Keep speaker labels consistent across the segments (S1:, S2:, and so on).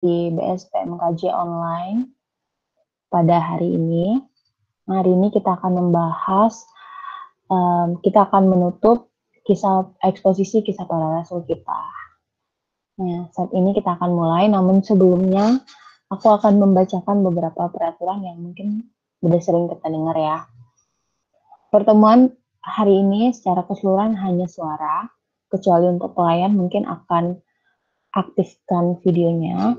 S1: di BSPMKJ online pada hari ini. Hari ini kita akan membahas, kita akan menutup eksposisi kisah para rasul kita. Nah, saat ini kita akan mulai, namun sebelumnya aku akan membacakan beberapa peraturan yang mungkin sudah sering kita dengar ya. Pertemuan hari ini secara keseluruhan hanya suara, kecuali untuk pelayan mungkin akan aktifkan videonya.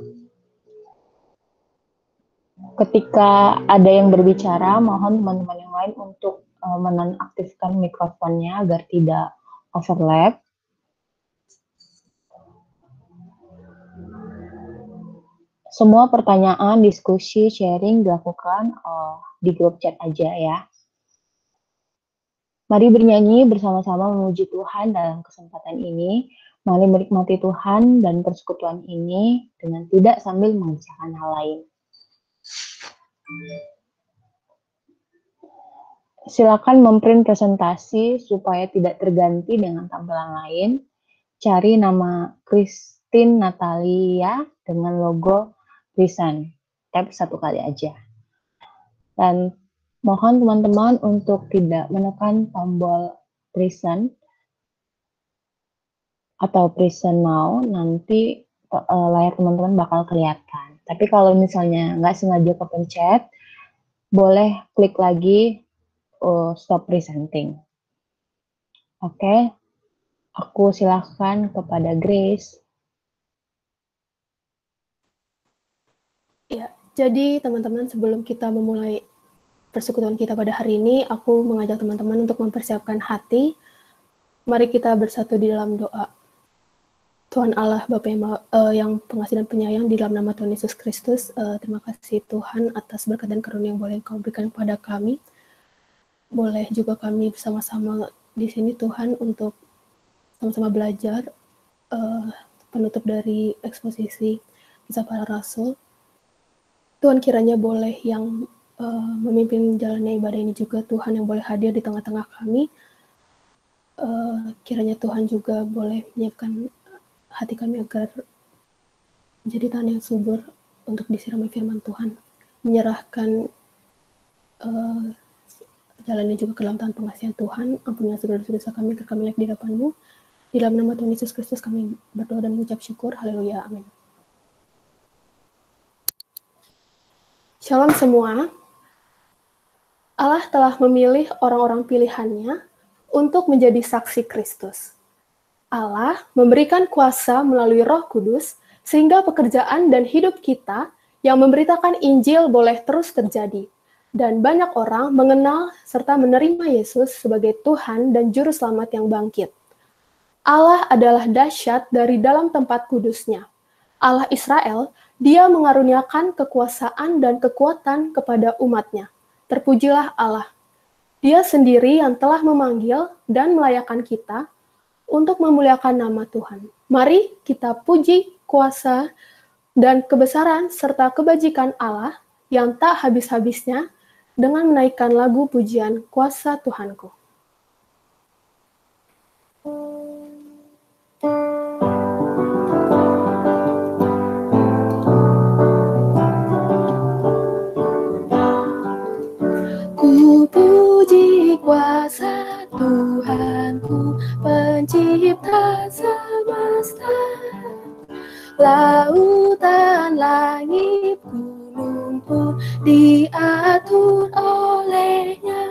S1: Ketika ada yang berbicara, mohon teman-teman yang lain untuk menonaktifkan mikrofonnya agar tidak overlap. Semua pertanyaan, diskusi, sharing dilakukan di grup chat aja ya. Mari bernyanyi bersama-sama memuji Tuhan dalam kesempatan ini. Mari menikmati Tuhan dan persekutuan ini dengan tidak sambil mengerjakan hal lain. Silakan memprint presentasi supaya tidak terganti dengan tampilan lain. Cari nama Christine Natalia dengan logo Present. Tap satu kali aja. Dan mohon teman-teman untuk tidak menekan tombol Present atau Present Now, nanti layar teman-teman bakal kelihatan. Tapi kalau misalnya nggak sengaja kepencet, boleh klik lagi Stop Presenting. Oke, aku silahkan kepada Grace.
S2: Ya, jadi teman-teman sebelum kita memulai persekutuan kita pada hari ini, aku mengajak teman-teman untuk mempersiapkan hati. Mari kita bersatu di dalam doa. Tuhan Allah, Bapa yang pengasih dan penyayang, di dalam nama Tuhan Yesus Kristus, terima kasih Tuhan atas berkat dan karunia yang boleh Kau berikan kepada kami. Boleh juga kami bersama-sama di sini Tuhan untuk sama-sama belajar penutup dari eksposisi kisah para rasul. Tuhan kiranya boleh yang memimpin jalannya ibadah ini juga Tuhan yang boleh hadir di tengah-tengah kami. Kiranya Tuhan juga boleh menyiapkan hati kami agar menjadi tanah yang subur untuk disirami firman Tuhan. Menyerahkan jalannya juga ke dalam tangan pengasihan Tuhan. Ampunilah segala dosa kami, agar kami layak di hadapan-Mu. Di dalam nama Tuhan Yesus Kristus kami berdoa dan mengucap syukur. Haleluya. Amin. Shalom semua. Allah telah memilih orang-orang pilihannya untuk menjadi saksi Kristus. Allah memberikan kuasa melalui Roh Kudus sehingga pekerjaan dan hidup kita yang memberitakan Injil boleh terus terjadi. Dan banyak orang mengenal serta menerima Yesus sebagai Tuhan dan Juru Selamat yang bangkit. Allah adalah dahsyat dari dalam tempat kudusnya. Allah Israel, Dia mengaruniakan kekuasaan dan kekuatan kepada umatnya. Terpujilah Allah. Dia sendiri yang telah memanggil dan melayakkan kita untuk memuliakan nama Tuhan. Mari kita puji kuasa dan kebesaran serta kebajikan Allah yang tak habis-habisnya dengan menaikkan lagu pujian Kuasa Tuhanku. Ku puji kuasa Tuhanku, pencipta semesta, lautan, langit, gunung pun diatur olehnya.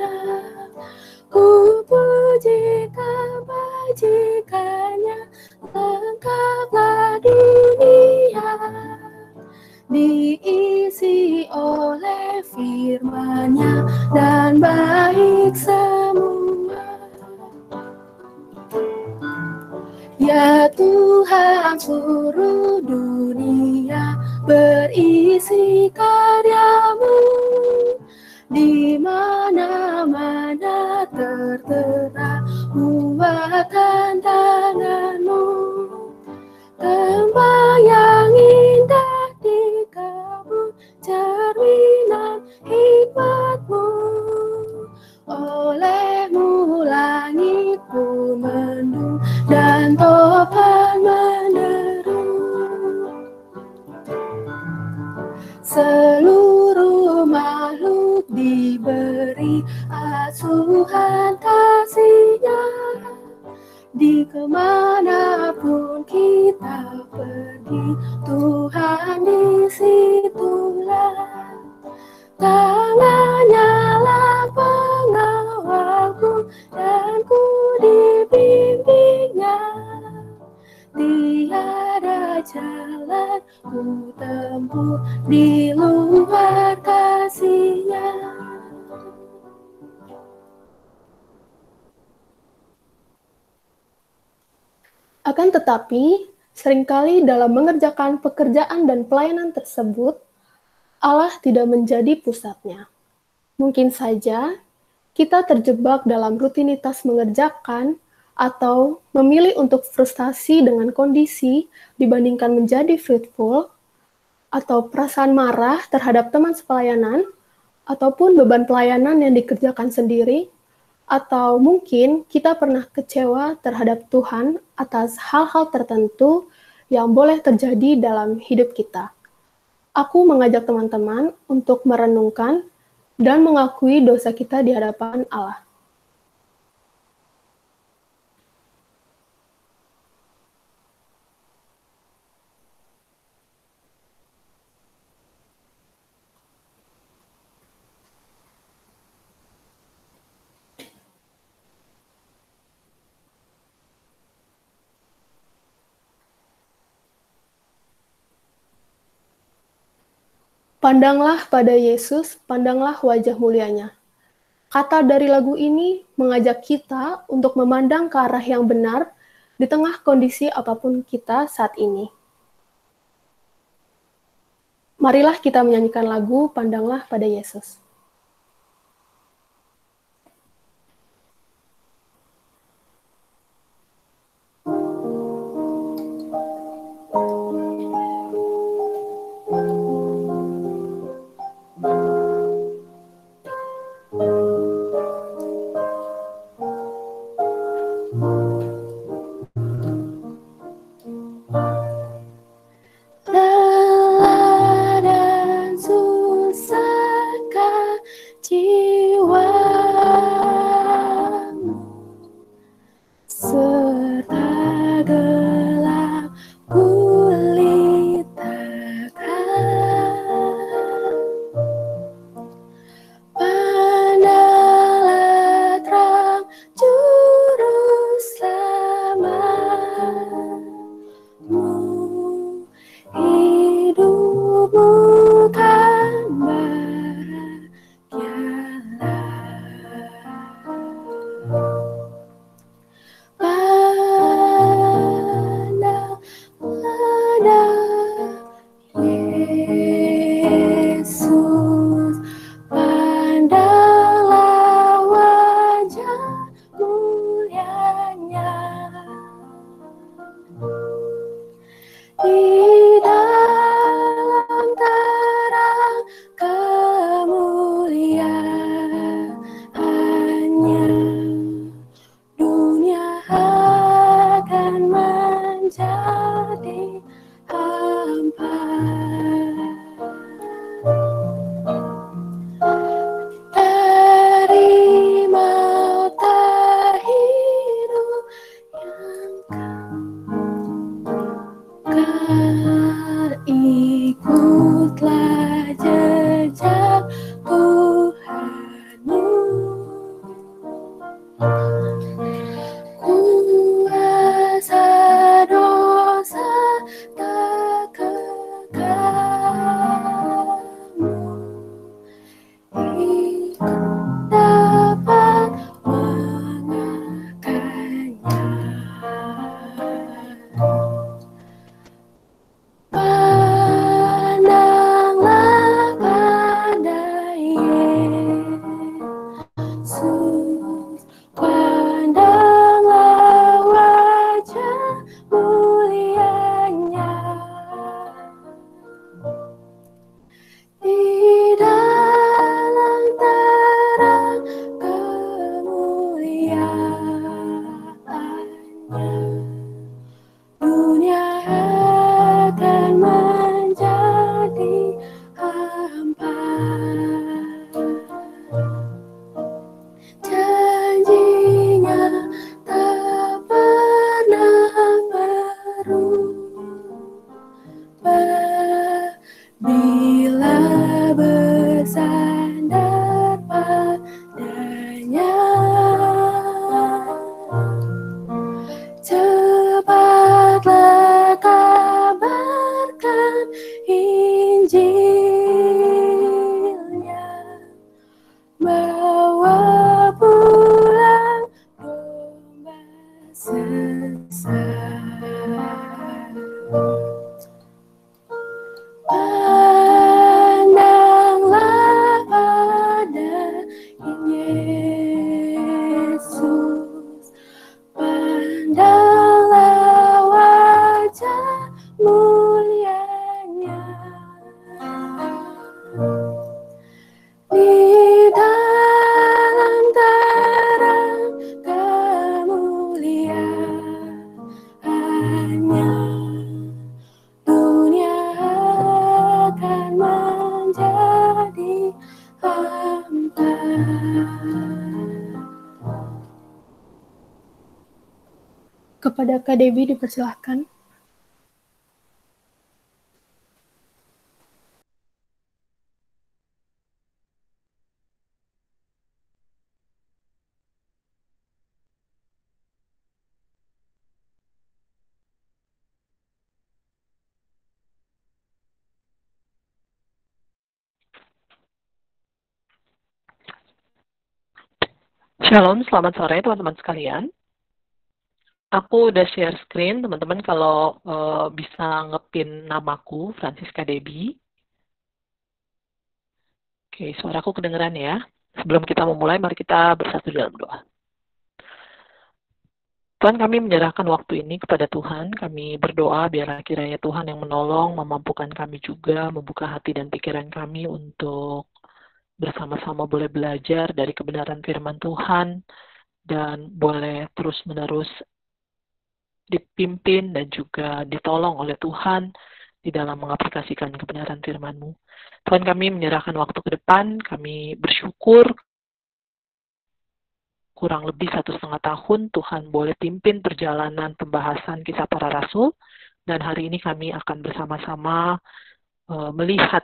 S2: Ku puji kebajikannya, lengkaplah dunia, diisi oleh firman-Nya dan baik semua. Ya Tuhan, seluruh dunia berisi karya-Mu, di mana-mana tertera buatan tangan-Mu. Tembang yang indah di kebun, cerminan hikmat-Mu. Oleh-Mu langit pun mendung dan topan menderu. Seluruh makhluk diberi asuhan kasih-Nya. Di kemanapun kita pergi, Tuhan di situlah. Tangannya lah pengawalku dan ku dibimbingnya. Tiada jalan ku tempuh di luar kasih-Nya. Akan tetapi, seringkali dalam mengerjakan pekerjaan dan pelayanan tersebut, Allah tidak menjadi pusatnya. Mungkin saja kita terjebak dalam rutinitas mengerjakan atau memilih untuk frustasi dengan kondisi dibandingkan menjadi fruitful, atau perasaan marah terhadap teman sepelayanan, ataupun beban pelayanan yang dikerjakan sendiri, atau mungkin kita pernah kecewa terhadap Tuhan atas hal-hal tertentu yang boleh terjadi dalam hidup kita. Aku mengajak teman-teman untuk merenungkan dan mengakui dosa kita di hadapan Allah. Pandanglah pada Yesus, pandanglah wajah mulia-Nya. Kata dari lagu ini mengajak kita untuk memandang ke arah yang benar di tengah kondisi apapun kita saat ini. Marilah kita menyanyikan lagu Pandanglah pada Yesus. Bila bersandar padanya, cepatlah kabarkan Injilnya, bawa pulang domba sesat. Pandanglah pada Yesus, pandanglah wajah mulianya. Di dalam terang kemuliaannya, dunia akan menjadi hampa. Kepada Kak Debbie dipersilahkan.
S3: Shalom, selamat sore teman-teman sekalian. Aku udah share screen, teman-teman kalau bisa ngepin namaku, Francisca Debbie. Oke, suaraku kedengeran ya. Sebelum kita memulai, mari kita bersatu dalam doa. Tuhan, kami menyerahkan waktu ini kepada Tuhan. Kami berdoa biarlah kiranya Tuhan yang menolong, memampukan kami juga, membuka hati dan pikiran kami untuk bersama-sama boleh belajar dari kebenaran firman Tuhan, dan boleh terus-menerus dipimpin dan juga ditolong oleh Tuhan di dalam mengaplikasikan kebenaran firman-Mu. Tuhan, kami menyerahkan waktu ke depan, kami bersyukur kurang lebih 1,5 tahun Tuhan boleh pimpin perjalanan pembahasan kisah para rasul, dan hari ini kami akan bersama-sama melihat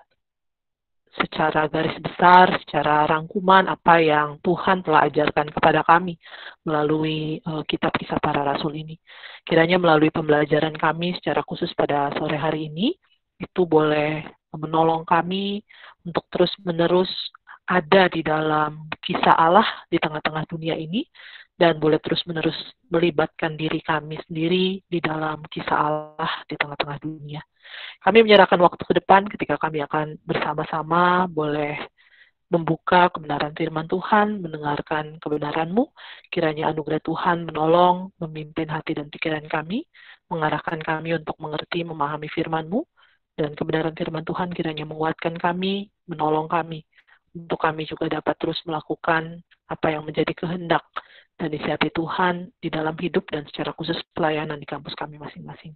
S3: secara garis besar, secara rangkuman apa yang Tuhan telah ajarkan kepada kami melalui kitab kisah para rasul ini. Kiranya melalui pembelajaran kami secara khusus pada sore hari ini, itu boleh menolong kami untuk terus-menerus ada di dalam kisah Allah di tengah-tengah dunia ini, dan boleh terus-menerus melibatkan diri kami sendiri di dalam kisah Allah di tengah-tengah dunia. Kami menyerahkan waktu ke depan ketika kami akan bersama-sama boleh membuka kebenaran firman Tuhan, mendengarkan kebenaran-Mu. Kiranya anugerah Tuhan menolong, memimpin hati dan pikiran kami, mengarahkan kami untuk mengerti, memahami firman-Mu, dan kebenaran firman Tuhan kiranya menguatkan kami, menolong kami, untuk kami juga dapat terus melakukan apa yang menjadi kehendak dan isi hati Tuhan di dalam hidup dan secara khusus pelayanan di kampus kami masing-masing.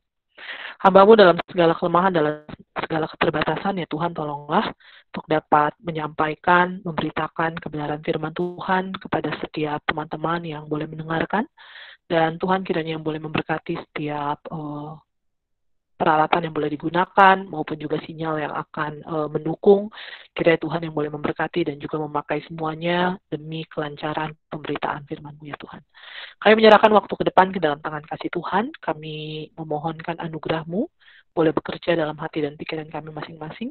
S3: Hamba-Mu dalam segala kelemahan, dalam segala keterbatasan, ya Tuhan tolonglah untuk dapat menyampaikan, memberitakan kebenaran firman Tuhan kepada setiap teman-teman yang boleh mendengarkan, dan Tuhan kiranya yang boleh memberkati setiap peralatan yang boleh digunakan, maupun juga sinyal yang akan mendukung. Kiranya Tuhan yang boleh memberkati dan juga memakai semuanya demi kelancaran pemberitaan firman-Mu ya Tuhan. Kami menyerahkan waktu ke depan ke dalam tangan kasih Tuhan. Kami memohonkan anugerah-Mu boleh bekerja dalam hati dan pikiran kami masing-masing,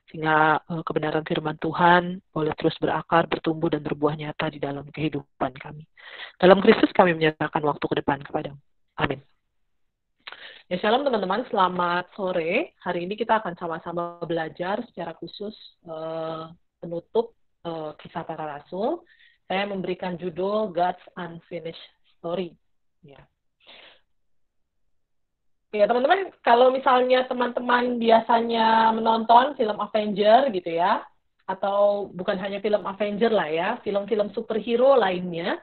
S3: sehingga kebenaran firman Tuhan boleh terus berakar, bertumbuh, dan berbuah nyata di dalam kehidupan kami. Dalam Kristus kami menyerahkan waktu ke depan kepada-Mu. Amin. Ya, shalom teman-teman, selamat sore. Hari ini kita akan sama-sama belajar secara khusus penutup kisah para rasul. Saya memberikan judul God's Unfinished Story. Ya, teman-teman, kalau misalnya teman-teman biasanya menonton film Avenger gitu ya, atau bukan hanya film Avenger lah ya, film-film superhero lainnya,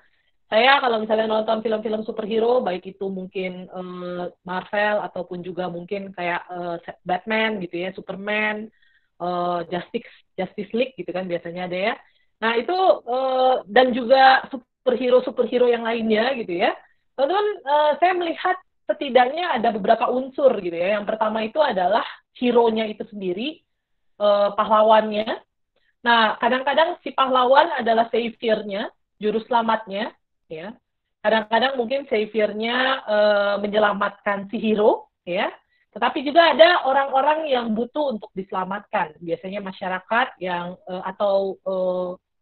S3: saya kalau misalnya nonton film-film superhero, baik itu mungkin Marvel ataupun juga mungkin kayak Batman gitu ya, Superman, Justice League gitu kan biasanya ada ya. Nah itu dan juga superhero yang lainnya gitu ya. Teman-teman, saya melihat setidaknya ada beberapa unsur gitu ya. Yang pertama itu adalah hero-nya itu sendiri. pahlawannya. Nah, kadang-kadang si pahlawan adalah saviornya, juru selamatnya, ya. Kadang-kadang mungkin saviornya menyelamatkan si hero, ya. Tetapi juga ada orang-orang yang butuh untuk diselamatkan. Biasanya masyarakat yang atau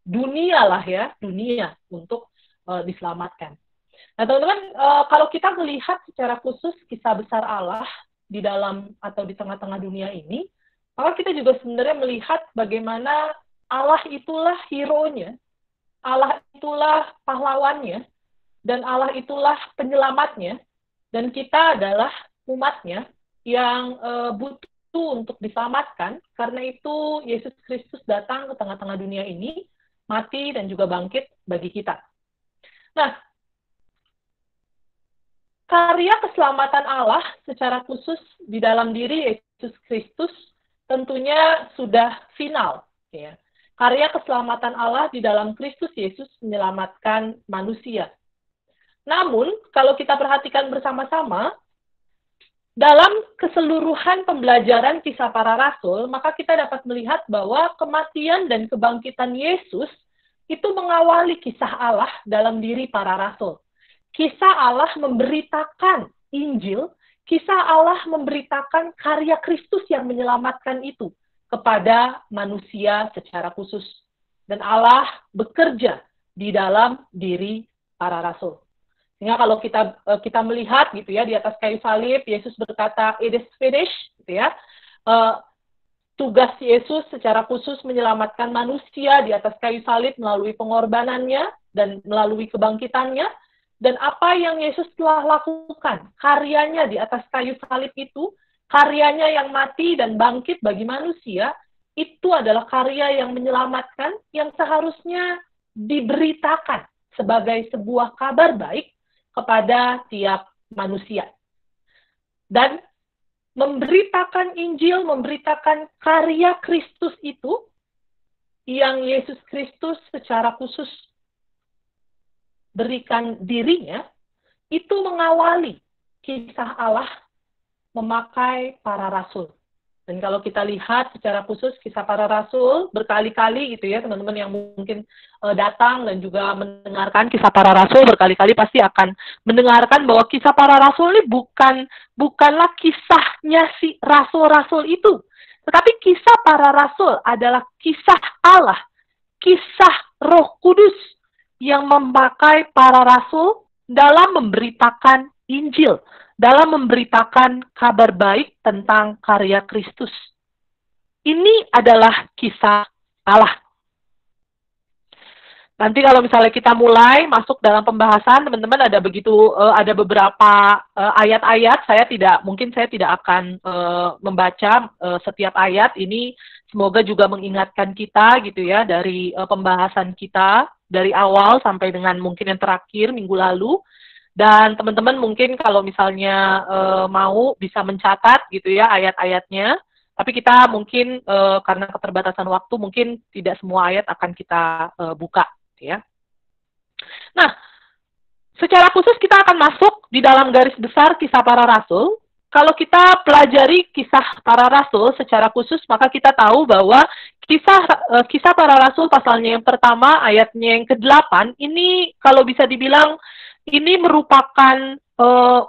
S3: dunia lah ya, dunia untuk diselamatkan. Nah, teman-teman, kalau kita melihat secara khusus kisah besar Allah di dalam atau di tengah-tengah dunia ini, maka kita juga sebenarnya melihat bagaimana Allah itulah hero-nya, Allah itulah pahlawannya, dan Allah itulah penyelamatnya, dan kita adalah umatnya yang butuh untuk diselamatkan. Karena itu Yesus Kristus datang ke tengah-tengah dunia ini, mati dan juga bangkit bagi kita. Nah, karya keselamatan Allah secara khusus di dalam diri Yesus Kristus tentunya sudah final. Ya. Karya keselamatan Allah di dalam Kristus Yesus menyelamatkan manusia. Namun, kalau kita perhatikan bersama-sama, dalam keseluruhan pembelajaran kisah para rasul, maka kita dapat melihat bahwa kematian dan kebangkitan Yesus itu mengawali kisah Allah dalam diri para rasul. Kisah Allah memberitakan Injil, kisah Allah memberitakan karya Kristus yang menyelamatkan itu kepada manusia secara khusus. Dan Allah bekerja di dalam diri para rasul. Sehingga kalau kita melihat gitu ya, di atas kayu salib Yesus berkata it is finished gitu ya. Tugas Yesus secara khusus menyelamatkan manusia di atas kayu salib melalui pengorbanannya dan melalui kebangkitannya. Dan apa yang Yesus telah lakukan, karyanya di atas kayu salib itu, karyanya yang mati dan bangkit bagi manusia, itu adalah karya yang menyelamatkan, yang seharusnya diberitakan sebagai sebuah kabar baik kepada tiap manusia. Dan memberitakan Injil, memberitakan karya Kristus itu, yang Yesus Kristus secara khusus berikan dirinya, itu mengawali kisah Allah memakai para rasul. Dan kalau kita lihat secara khusus kisah para rasul berkali-kali gitu ya, teman-teman yang mungkin datang dan juga mendengarkan kisah para rasul berkali-kali pasti akan mendengarkan bahwa kisah para rasul ini bukanlah kisahnya si rasul-rasul itu. Tetapi kisah para rasul adalah kisah Allah, kisah Roh Kudus yang memakai para rasul dalam memberitakan Injil, dalam memberitakan kabar baik tentang karya Kristus. Ini adalah kisah Allah. Nanti kalau misalnya kita mulai masuk dalam pembahasan, teman-teman ada beberapa ayat-ayat. Mungkin saya tidak akan membaca setiap ayat ini. Semoga juga mengingatkan kita gitu ya dari pembahasan kita dari awal sampai dengan mungkin yang terakhir minggu lalu. Dan teman-teman mungkin kalau misalnya mau bisa mencatat gitu ya ayat-ayatnya, tapi kita mungkin karena keterbatasan waktu mungkin tidak semua ayat akan kita buka gitu ya. Nah, secara khusus kita akan masuk di dalam garis besar kisah para rasul. Kalau kita pelajari kisah para rasul secara khusus, maka kita tahu bahwa kisah para rasul pasalnya yang pertama, ayatnya yang ke-8, ini kalau bisa dibilang ini merupakan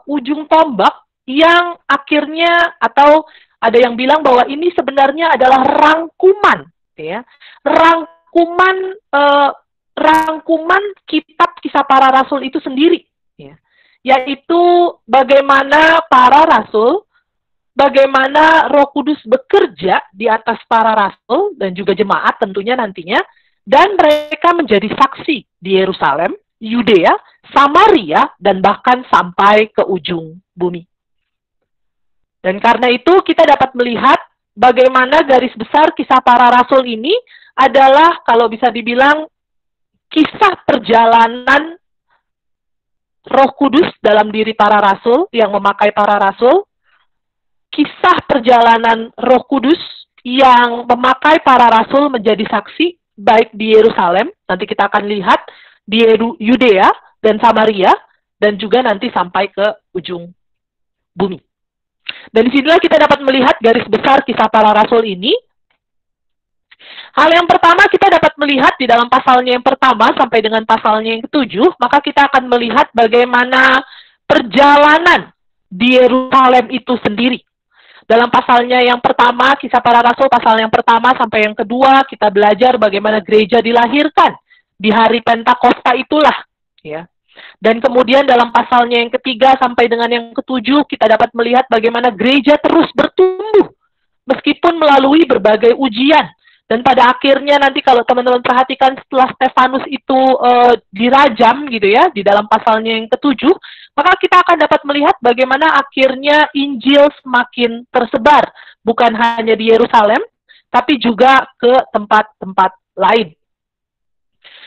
S3: ujung tombak yang akhirnya, atau ada yang bilang bahwa ini sebenarnya adalah rangkuman, ya, rangkuman kitab kisah para rasul itu sendiri, ya, yaitu bagaimana para rasul, bagaimana Roh Kudus bekerja di atas para rasul dan juga jemaat tentunya nantinya, dan mereka menjadi saksi di Yerusalem, Yudea, Samaria, dan bahkan sampai ke ujung bumi. Dan karena itu kita dapat melihat bagaimana garis besar kisah para rasul ini adalah kalau bisa dibilang kisah perjalanan Roh Kudus dalam diri para rasul yang memakai para rasul, kisah perjalanan Roh Kudus yang memakai para rasul menjadi saksi baik di Yerusalem, nanti kita akan lihat di Yudea dan Samaria, dan juga nanti sampai ke ujung bumi. Dan disinilah kita dapat melihat garis besar kisah para rasul ini, Hal yang pertama kita dapat melihat di dalam pasalnya yang pertama sampai dengan pasalnya yang ketujuh, maka kita akan melihat bagaimana perjalanan di Yerusalem itu sendiri. Dalam pasalnya yang pertama, Kisah Para Rasul pasal yang pertama sampai yang kedua, kita belajar bagaimana gereja dilahirkan di hari Pentakosta itulah, ya. Dan kemudian dalam pasalnya yang ketiga sampai dengan yang ketujuh, kita dapat melihat bagaimana gereja terus bertumbuh meskipun melalui berbagai ujian. Dan pada akhirnya nanti kalau teman-teman perhatikan setelah Stefanus itu dirajam gitu ya, di dalam pasalnya yang ketujuh, maka kita akan dapat melihat bagaimana akhirnya Injil semakin tersebar, bukan hanya di Yerusalem, tapi juga ke tempat-tempat lain.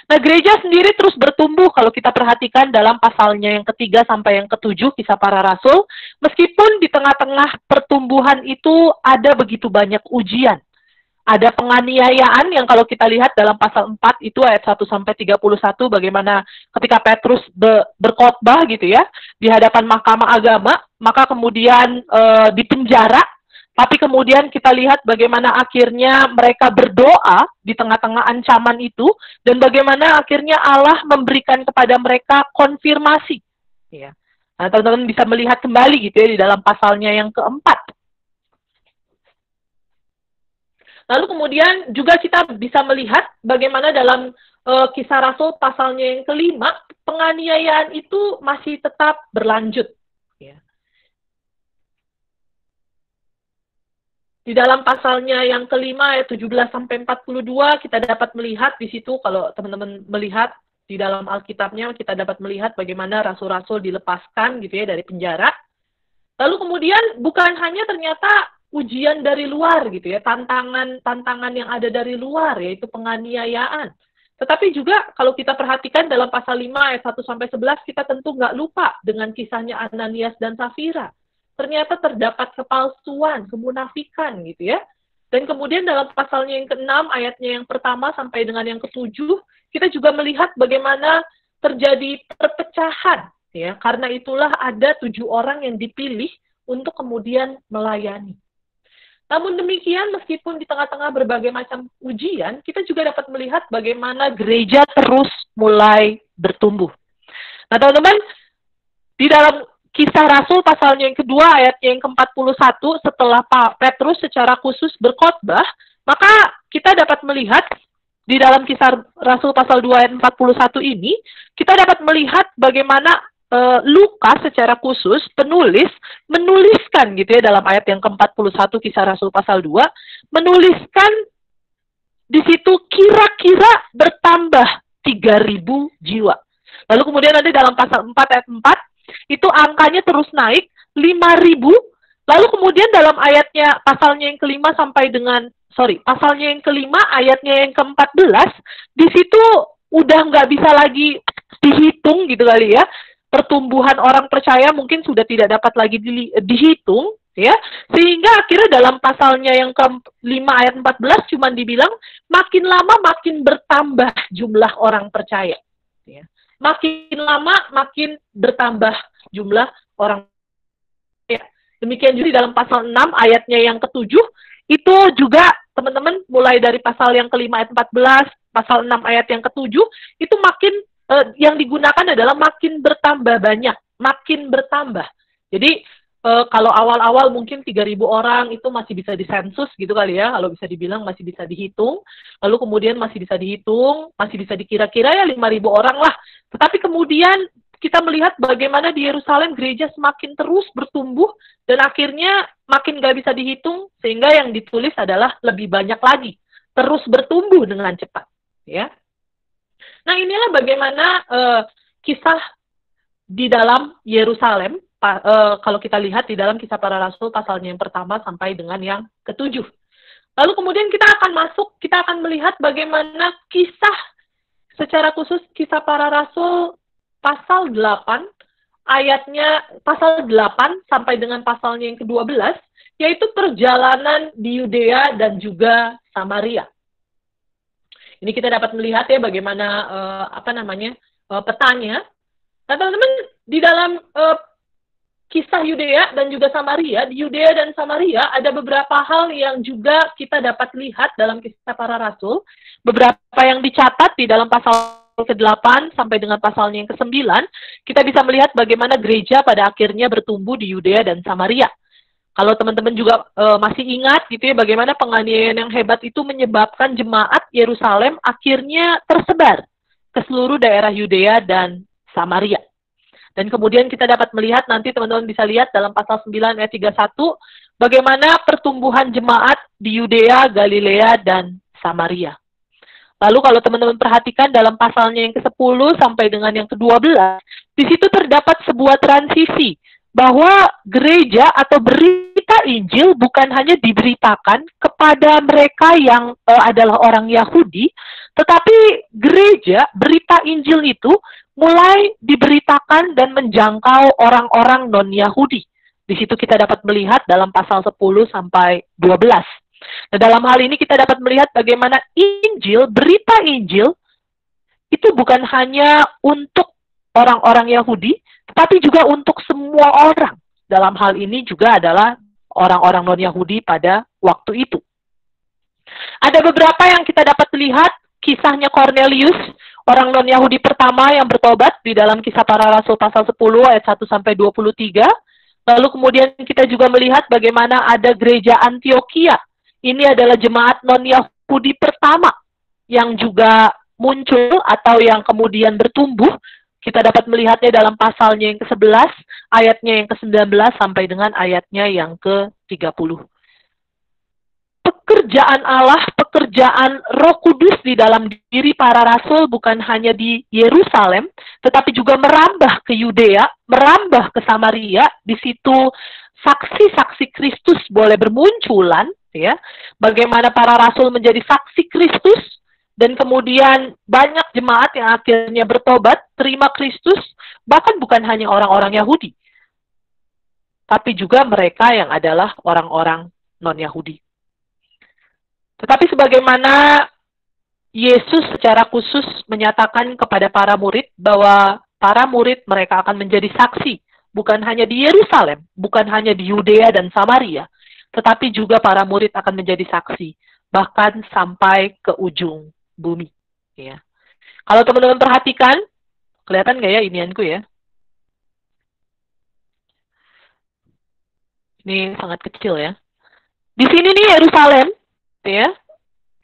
S3: Nah, gereja sendiri terus bertumbuh kalau kita perhatikan dalam pasalnya yang ketiga sampai yang ketujuh, Kisah Para Rasul, meskipun di tengah-tengah pertumbuhan itu ada begitu banyak ujian. Ada penganiayaan yang kalau kita lihat dalam pasal 4 itu ayat 1 sampai 31 bagaimana ketika Petrus berkhotbah gitu ya di hadapan mahkamah agama, maka kemudian dipenjara, tapi kemudian kita lihat bagaimana akhirnya mereka berdoa di tengah-tengah ancaman itu dan bagaimana akhirnya Allah memberikan kepada mereka konfirmasi, ya. Nah, teman-teman bisa melihat kembali gitu ya di dalam pasalnya yang keempat. Lalu kemudian juga kita bisa melihat bagaimana dalam Kisah Rasul pasalnya yang kelima, penganiayaan itu masih tetap berlanjut. Ya. Di dalam pasalnya yang kelima, ayat 17-42, kita dapat melihat di situ, kalau teman-teman melihat di dalam Alkitabnya, kita dapat melihat bagaimana rasul-rasul dilepaskan gitu ya dari penjara. Lalu kemudian bukan hanya ternyata ujian dari luar gitu ya, tantangan yang ada dari luar, yaitu penganiayaan. Tetapi juga kalau kita perhatikan dalam pasal 5 ayat 1-11, kita tentu nggak lupa dengan kisahnya Ananias dan Safira. Ternyata terdapat kepalsuan, kemunafikan gitu ya. Dan kemudian dalam pasalnya yang ke-6, ayatnya yang pertama sampai dengan yang ke-7, kita juga melihat bagaimana terjadi perpecahan. Ya, karena itulah ada 7 orang yang dipilih untuk kemudian melayani. Namun demikian, meskipun di tengah-tengah berbagai macam ujian, kita juga dapat melihat bagaimana gereja terus mulai bertumbuh. Nah, teman-teman, di dalam Kisah Rasul pasalnya yang kedua, ayatnya yang ke-41, setelah Petrus secara khusus berkhotbah, maka kita dapat melihat di dalam Kisah Rasul pasal 2 ayat 41 ini, kita dapat melihat bagaimana Lukas secara khusus menuliskan gitu ya dalam ayat yang ke-41 Kisah Rasul pasal 2, menuliskan di situ kira-kira bertambah 3.000 jiwa. Lalu kemudian nanti dalam pasal 4 ayat 4 itu angkanya terus naik 5.000. Lalu kemudian dalam ayatnya pasalnya yang kelima pasalnya yang kelima ayatnya yang ke-14 di situ udah nggak bisa lagi dihitung gitu kali ya. Pertumbuhan orang percaya mungkin sudah tidak dapat lagi dihitung, ya, sehingga akhirnya dalam pasalnya yang ke-5 ayat 14 cuma dibilang makin lama makin bertambah jumlah orang percaya, ya. Makin lama makin bertambah jumlah orang percaya. Demikian juga di dalam pasal 6 ayatnya yang ke-7 itu juga teman-teman mulai dari pasal yang ke-5 ayat 14, pasal 6 ayat yang ke-7 itu makin yang digunakan adalah makin bertambah banyak, makin bertambah. Jadi kalau awal-awal mungkin 3.000 orang itu masih bisa disensus gitu kali ya, kalau bisa dibilang masih bisa dihitung. Lalu kemudian masih bisa dihitung, masih bisa dikira-kira ya 5.000 orang lah. Tetapi kemudian kita melihat bagaimana di Yerusalem gereja semakin terus bertumbuh dan akhirnya makin nggak bisa dihitung sehingga yang ditulis adalah lebih banyak lagi, terus bertumbuh dengan cepat, ya. Nah, inilah bagaimana kisah di dalam Yerusalem, kalau kita lihat di dalam Kisah Para Rasul pasalnya yang pertama sampai dengan yang ke-7. Lalu kemudian kita akan melihat bagaimana kisah secara khusus Kisah Para Rasul pasal 8, pasal 8 sampai dengan pasalnya yang ke-12, yaitu perjalanan di Yudea dan juga Samaria. Ini kita dapat melihat ya bagaimana petanya. Nah, teman-teman, di dalam kisah Yudea dan juga Samaria, di Yudea dan Samaria ada beberapa hal yang juga kita dapat lihat dalam kisah para rasul. Beberapa yang dicatat di dalam pasal ke-8 sampai dengan pasalnya yang ke-9, kita bisa melihat bagaimana gereja pada akhirnya bertumbuh di Yudea dan Samaria. Kalau teman-teman juga masih ingat gitu ya, bagaimana penganiayaan yang hebat itu menyebabkan jemaat Yerusalem akhirnya tersebar ke seluruh daerah Yudea dan Samaria. Dan kemudian kita dapat melihat, nanti teman-teman bisa lihat dalam pasal 9 ayat 31, bagaimana pertumbuhan jemaat di Yudea, Galilea, dan Samaria. Lalu kalau teman-teman perhatikan dalam pasalnya yang ke-10 sampai dengan yang ke-12, di situ terdapat sebuah transisi, bahwa gereja atau berita Injil bukan hanya diberitakan kepada mereka yang adalah orang Yahudi, tetapi gereja, berita Injil itu mulai diberitakan dan menjangkau orang-orang non-Yahudi. Di situ kita dapat melihat dalam pasal 10 sampai 12. Nah, dalam hal ini kita dapat melihat bagaimana Injil, berita Injil, itu bukan hanya untuk orang-orang Yahudi, tetapi juga untuk semua orang. Dalam hal ini juga adalah orang-orang non-Yahudi pada waktu itu. Ada beberapa yang kita dapat lihat, kisahnya Cornelius, orang non-Yahudi pertama yang bertobat di dalam kisah para rasul pasal 10 ayat 1 sampai 23. Lalu kemudian kita juga melihat bagaimana ada gereja Antioquia. Ini adalah jemaat non-Yahudi pertama yang juga muncul atau yang kemudian bertumbuh. Kita dapat melihatnya dalam pasalnya yang ke-11, ayatnya yang ke-19 sampai dengan ayatnya yang ke-30. Pekerjaan Allah, pekerjaan Roh Kudus di dalam diri para rasul bukan hanya di Yerusalem, tetapi juga merambah ke Yudea, merambah ke Samaria. Di situ saksi-saksi Kristus boleh bermunculan, ya. Bagaimana para rasul menjadi saksi Kristus, dan kemudian banyak jemaat yang akhirnya bertobat, terima Kristus, bahkan bukan hanya orang-orang Yahudi, tapi juga mereka yang adalah orang-orang non-Yahudi. Tetapi sebagaimana Yesus secara khusus menyatakan kepada para murid bahwa para murid mereka akan menjadi saksi, bukan hanya di Yerusalem, bukan hanya di Yudea dan Samaria, tetapi juga para murid akan menjadi saksi, bahkan sampai ke ujung bumi. Ya. Kalau teman-teman perhatikan, kelihatan nggak ya inianku ya? Ini sangat kecil ya. Di sini nih Yerusalem, ya.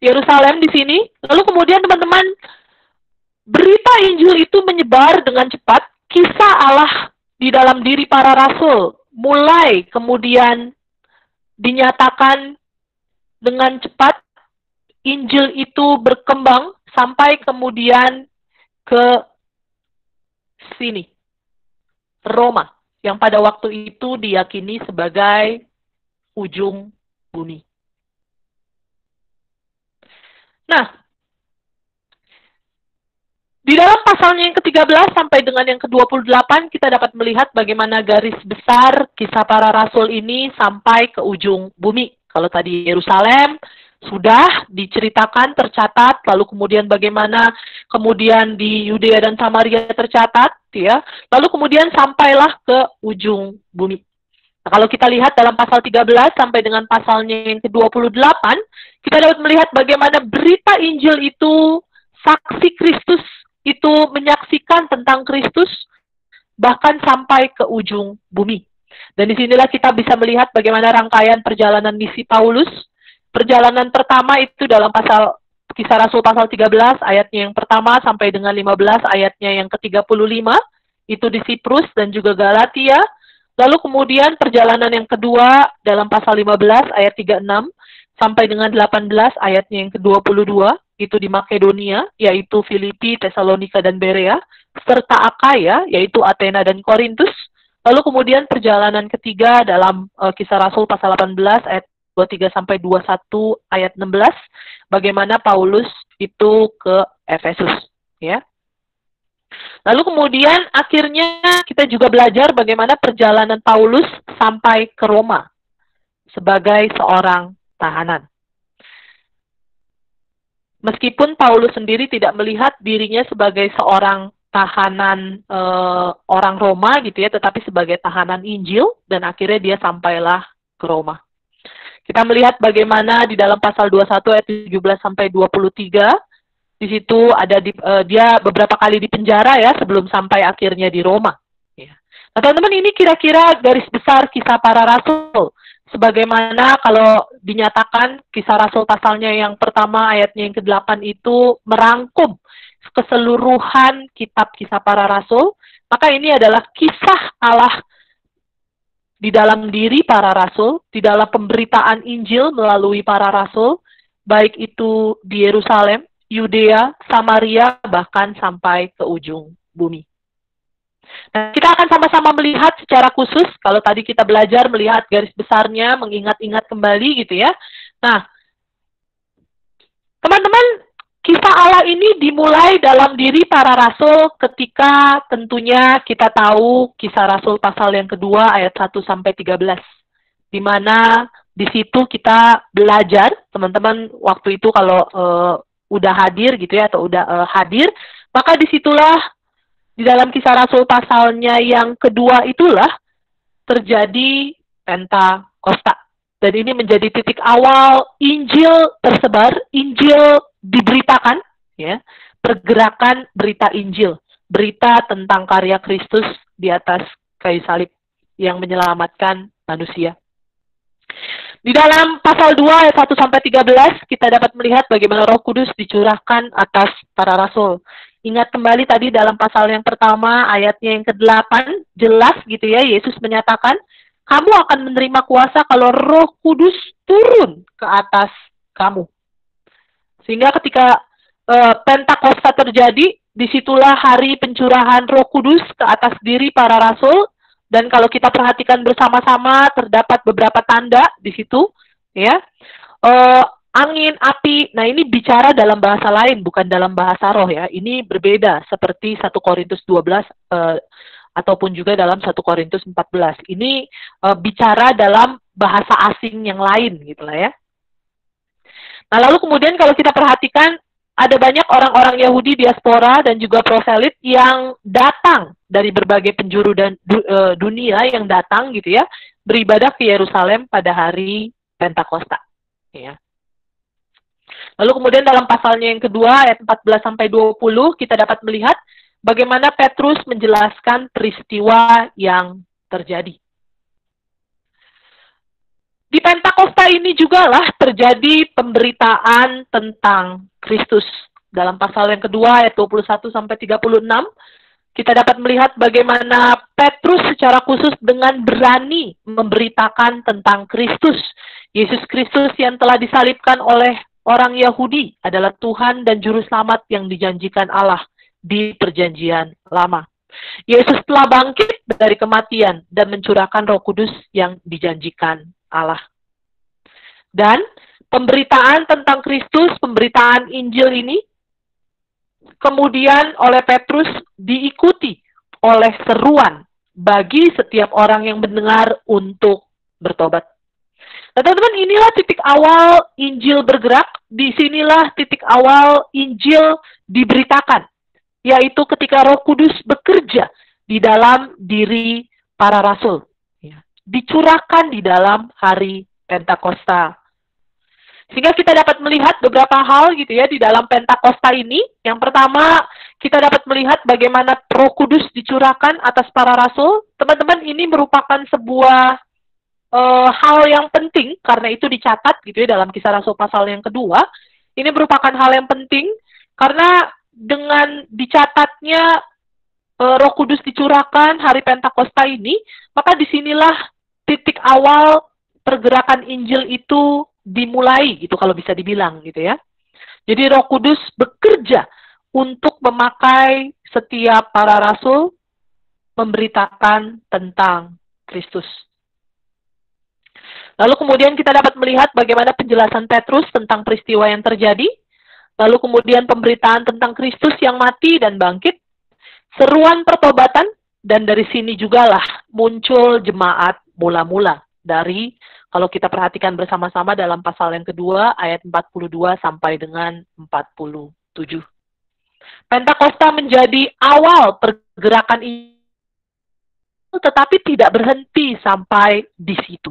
S3: Yerusalem di sini. Lalu kemudian teman-teman, berita Injil itu menyebar dengan cepat. Kisah Allah di dalam diri para rasul mulai kemudian dinyatakan dengan cepat. Injil itu berkembang sampai kemudian ke sini, Roma, yang pada waktu itu diyakini sebagai ujung bumi. Nah, di dalam pasalnya yang ke-13 sampai dengan yang ke-28, kita dapat melihat bagaimana garis besar kisah para rasul ini sampai ke ujung bumi. Kalau tadi Yerusalem sudah diceritakan, tercatat, lalu kemudian bagaimana kemudian di Yudea dan Samaria tercatat, ya. Lalu kemudian sampailah ke ujung bumi. Nah, kalau kita lihat dalam pasal 13 sampai dengan pasalnya yang ke-28, kita dapat melihat bagaimana berita Injil itu, saksi Kristus itu menyaksikan tentang Kristus, bahkan sampai ke ujung bumi. Dan disinilah kita bisa melihat bagaimana rangkaian perjalanan misi Paulus. Perjalanan pertama itu dalam pasal Kisah Rasul pasal 13 ayatnya yang pertama sampai dengan 15 ayatnya yang ke-35, itu di Siprus dan juga Galatia. Lalu kemudian perjalanan yang kedua dalam pasal 15 ayat 36 sampai dengan 18 ayatnya yang ke-22, itu di Makedonia, yaitu Filipi, Tesalonika, dan Berea, serta Akaya, yaitu Athena dan Korintus. Lalu kemudian perjalanan ketiga dalam Kisah Rasul pasal 18 ayat 23 sampai 21 ayat 16, bagaimana Paulus itu ke Efesus, ya. Lalu kemudian akhirnya kita juga belajar bagaimana perjalanan Paulus sampai ke Roma sebagai seorang tahanan. Meskipun Paulus sendiri tidak melihat dirinya sebagai seorang tahanan orang Roma gitu ya, tetapi sebagai tahanan Injil, dan akhirnya dia sampailah ke Roma. Kita melihat bagaimana di dalam pasal 21 ayat 17 sampai 23, di situ ada dia beberapa kali di penjara ya sebelum sampai akhirnya di Roma. Ya. Nah, teman-teman, ini kira-kira garis besar kisah para rasul. Sebagaimana kalau dinyatakan kisah rasul pasalnya yang pertama ayatnya yang ke-8 itu merangkum keseluruhan kitab kisah para rasul, maka ini adalah kisah Allah di dalam diri para rasul, di dalam pemberitaan Injil melalui para rasul, baik itu di Yerusalem, Yudea, Samaria, bahkan sampai ke ujung bumi. Nah, kita akan sama-sama melihat secara khusus, kalau tadi kita belajar melihat garis besarnya, mengingat-ingat kembali gitu ya. Nah, teman-teman, kisah Allah ini dimulai dalam diri para rasul ketika tentunya kita tahu kisah rasul pasal yang kedua ayat 1 sampai 13. Di mana di situ kita belajar, teman-teman waktu itu kalau udah hadir gitu ya, atau udah hadir, maka disitulah di dalam kisah rasul pasalnya yang kedua itulah terjadi Pentakosta. Dan ini menjadi titik awal Injil tersebar, Injil diberitakan, ya, pergerakan berita Injil, berita tentang karya Kristus di atas kayu salib yang menyelamatkan manusia. Di dalam pasal 2 ayat 1 sampai 13 kita dapat melihat bagaimana Roh Kudus dicurahkan atas para rasul. Ingat kembali tadi dalam pasal yang pertama ayatnya yang ke-8 jelas gitu ya, Yesus menyatakan, kamu akan menerima kuasa kalau Roh Kudus turun ke atas kamu. Sehingga ketika Pentakosta terjadi, disitulah hari pencurahan Roh Kudus ke atas diri para rasul. Dan kalau kita perhatikan bersama-sama, terdapat beberapa tanda di situ, ya. Angin, api, nah ini bicara dalam bahasa lain, bukan dalam bahasa roh ya. Ini berbeda, seperti 1 Korintus 12, ataupun juga dalam 1 Korintus 14. Ini bicara dalam bahasa asing yang lain, gitu lah ya. Nah, lalu kemudian kalau kita perhatikan, ada banyak orang-orang Yahudi diaspora dan juga proselit yang datang dari berbagai penjuru dan dunia yang datang gitu ya, beribadah ke Yerusalem pada hari Pentakosta. Ya. Lalu kemudian dalam pasalnya yang kedua ayat 14 sampai 20 kita dapat melihat bagaimana Petrus menjelaskan peristiwa yang terjadi. Di Pentakosta ini juga lah terjadi pemberitaan tentang Kristus. Dalam pasal yang kedua ayat 21 sampai 36 kita dapat melihat bagaimana Petrus secara khusus dengan berani memberitakan tentang Kristus. Yesus Kristus yang telah disalibkan oleh orang Yahudi adalah Tuhan dan Juru Selamat yang dijanjikan Allah di perjanjian lama. Yesus telah bangkit dari kematian dan mencurahkan Roh Kudus yang dijanjikan Allah. Dan pemberitaan tentang Kristus, pemberitaan Injil ini, kemudian oleh Petrus diikuti oleh seruan bagi setiap orang yang mendengar untuk bertobat. Nah, teman-teman, inilah titik awal Injil bergerak, disinilah titik awal Injil diberitakan, yaitu ketika Roh Kudus bekerja di dalam diri para rasul, ya, dicurahkan di dalam hari Pentakosta. Sehingga kita dapat melihat beberapa hal gitu ya di dalam Pentakosta ini. Yang pertama, kita dapat melihat bagaimana Roh Kudus dicurahkan atas para rasul. Teman-teman, ini merupakan sebuah hal yang penting, karena itu dicatat gitu ya dalam Kisah Rasul pasal yang kedua. Ini merupakan hal yang penting, karena dengan dicatatnya Roh Kudus dicurahkan hari Pentakosta ini, maka disinilah titik awal pergerakan Injil itu dimulai gitu kalau bisa dibilang gitu ya. Jadi Roh Kudus bekerja untuk memakai setiap para rasul memberitakan tentang Kristus. Lalu kemudian kita dapat melihat bagaimana penjelasan Petrus tentang peristiwa yang terjadi. Lalu kemudian pemberitaan tentang Kristus yang mati dan bangkit. Seruan pertobatan, dan dari sini jugalah muncul jemaat mula-mula. Dari, kalau kita perhatikan bersama-sama dalam pasal yang kedua, ayat 42 sampai dengan 47. Pentakosta menjadi awal pergerakan Injil, tetapi tidak berhenti sampai di situ.